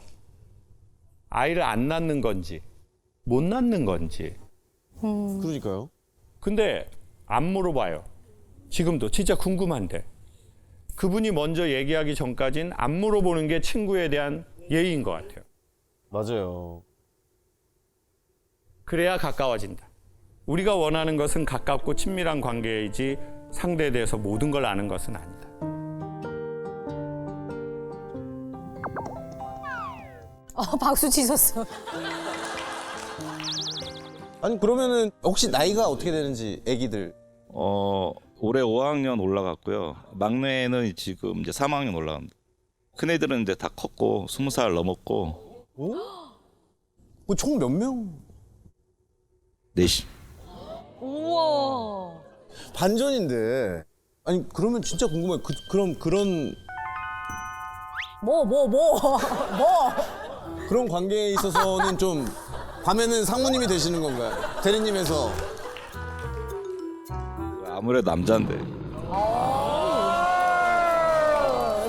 아이를 안 낳는 건지 못 낳는 건지. 그러니까요. 근데 안 물어봐요. 지금도 진짜 궁금한데. 그분이 먼저 얘기하기 전까진 안 물어보는 게 친구에 대한 예의인 것 같아요. 맞아요. 그래야 가까워진다. 우리가 원하는 것은 가깝고 친밀한 관계이지 상대에 대해서 모든 걸 아는 것은 아니다. 박수 치셨어. 아니 그러면은 혹시 나이가 어떻게 되는지 아기들? 올해 5학년 올라갔고요. 막내는 지금 이제 3학년 올라갑니다. 큰 애들은 이제 다 컸고 20살 넘었고. 총 몇 명? 넷이. 우와. 반전인데. 아니 그러면 진짜 궁금해. 그럼 그런 뭐? 그런 관계에 있어서는 좀 밤에는 상무님이 되시는 건가요? 대리님에서. 아무래도 남자인데.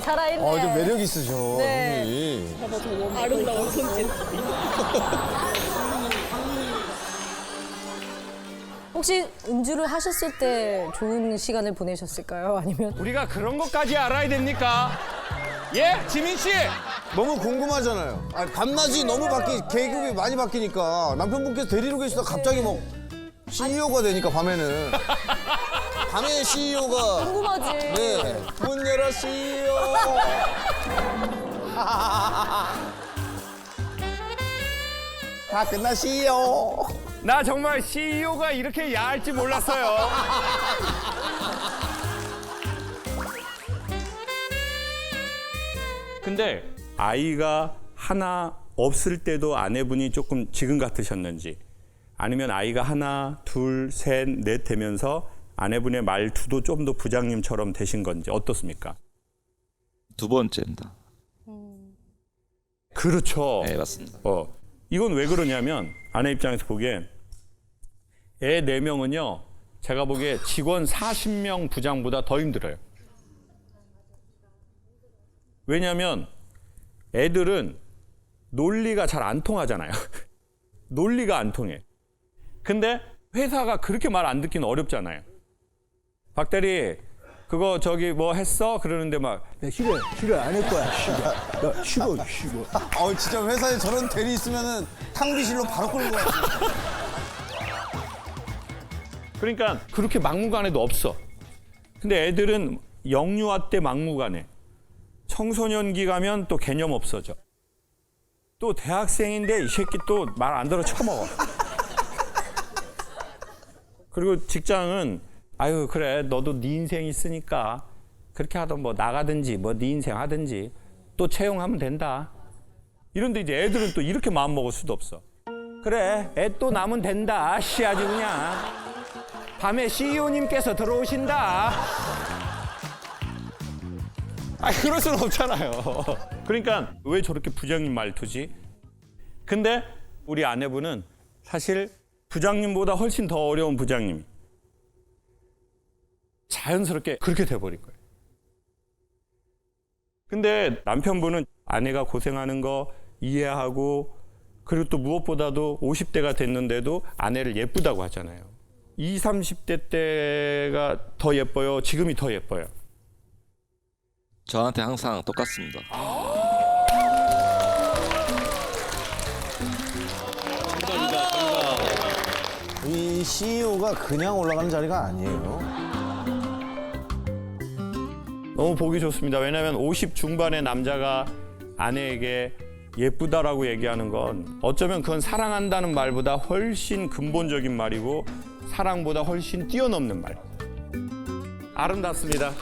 살아있네. 좀 매력 있으셔. 네. 형님. 아름다운 손짓. 혹시 음주를 하셨을 때 좋은 시간을 보내셨을까요? 아니면 우리가 그런 것까지 알아야 됩니까? 예, 지민 씨. 너무 궁금하잖아요. 밤낮이 너무 계급이 많이 바뀌니까 남편분께서 데리러 계시다 갑자기 뭐 CEO가 되니까 밤에는. 밤에 CEO가. 궁금하지. 네. 문 열어 CEO. 다 끝나 CEO. 나 정말 CEO가 이렇게 야할지 몰랐어요. 근데 아이가 하나 없을 때도 아내분이 조금 지금 같으셨는지 아니면 아이가 하나, 둘, 셋, 넷 되면서 아내분의 말투도 좀 더 부장님처럼 되신 건지 어떻습니까? 두 번째입니다. 그렇죠. 네, 맞습니다. 이건 왜 그러냐면 아내 입장에서 보기엔 애 4명은요. 제가 보기에 직원 40명 부장보다 더 힘들어요. 왜냐하면 애들은 논리가 잘 안 통하잖아요. 논리가 안 통해. 근데 회사가 그렇게 말 안 듣기는 어렵잖아요. 박 대리 그거 저기 뭐 했어? 그러는데 막 싫어 안 할 거야. 싫어. 진짜 회사에 저런 대리 있으면은 탕비실로 바로 끌고 가요. 그러니까 그렇게 막무가내도 없어. 근데 애들은 영유아 때 막무가내. 청소년기 가면 또 개념 없어져. 또 대학생인데 이 새끼 또 말 안 들어 쳐먹어. 그리고 직장은 아유 그래 너도 네 인생 있으니까 그렇게 하던 뭐 나가든지 뭐 네 인생 하든지 또 채용하면 된다. 이런데 이제 애들은 또 이렇게 마음 먹을 수도 없어. 그래 애 또 남은 된다. 씨 아주 그냥 밤에 CEO님께서 들어오신다. 그럴 수는 없잖아요. 그러니까 왜 저렇게 부장님 말투지? 근데 우리 아내분은 사실 부장님보다 훨씬 더 어려운 부장님이 자연스럽게 그렇게 돼버린 거예요. 근데 남편분은 아내가 고생하는 거 이해하고 그리고 또 무엇보다도 50대가 됐는데도 아내를 예쁘다고 하잖아요. 20, 30대 때가 더 예뻐요? 지금이 더 예뻐요? 저한테 항상 똑같습니다. 이 CEO가 그냥 올라가는 자리가 아니에요. 너무 보기 좋습니다. 왜냐하면 50 중반의 남자가 아내에게 예쁘다라고 얘기하는 건 어쩌면 그건 사랑한다는 말보다 훨씬 근본적인 말이고 사랑보다 훨씬 뛰어넘는 말. 아름답습니다.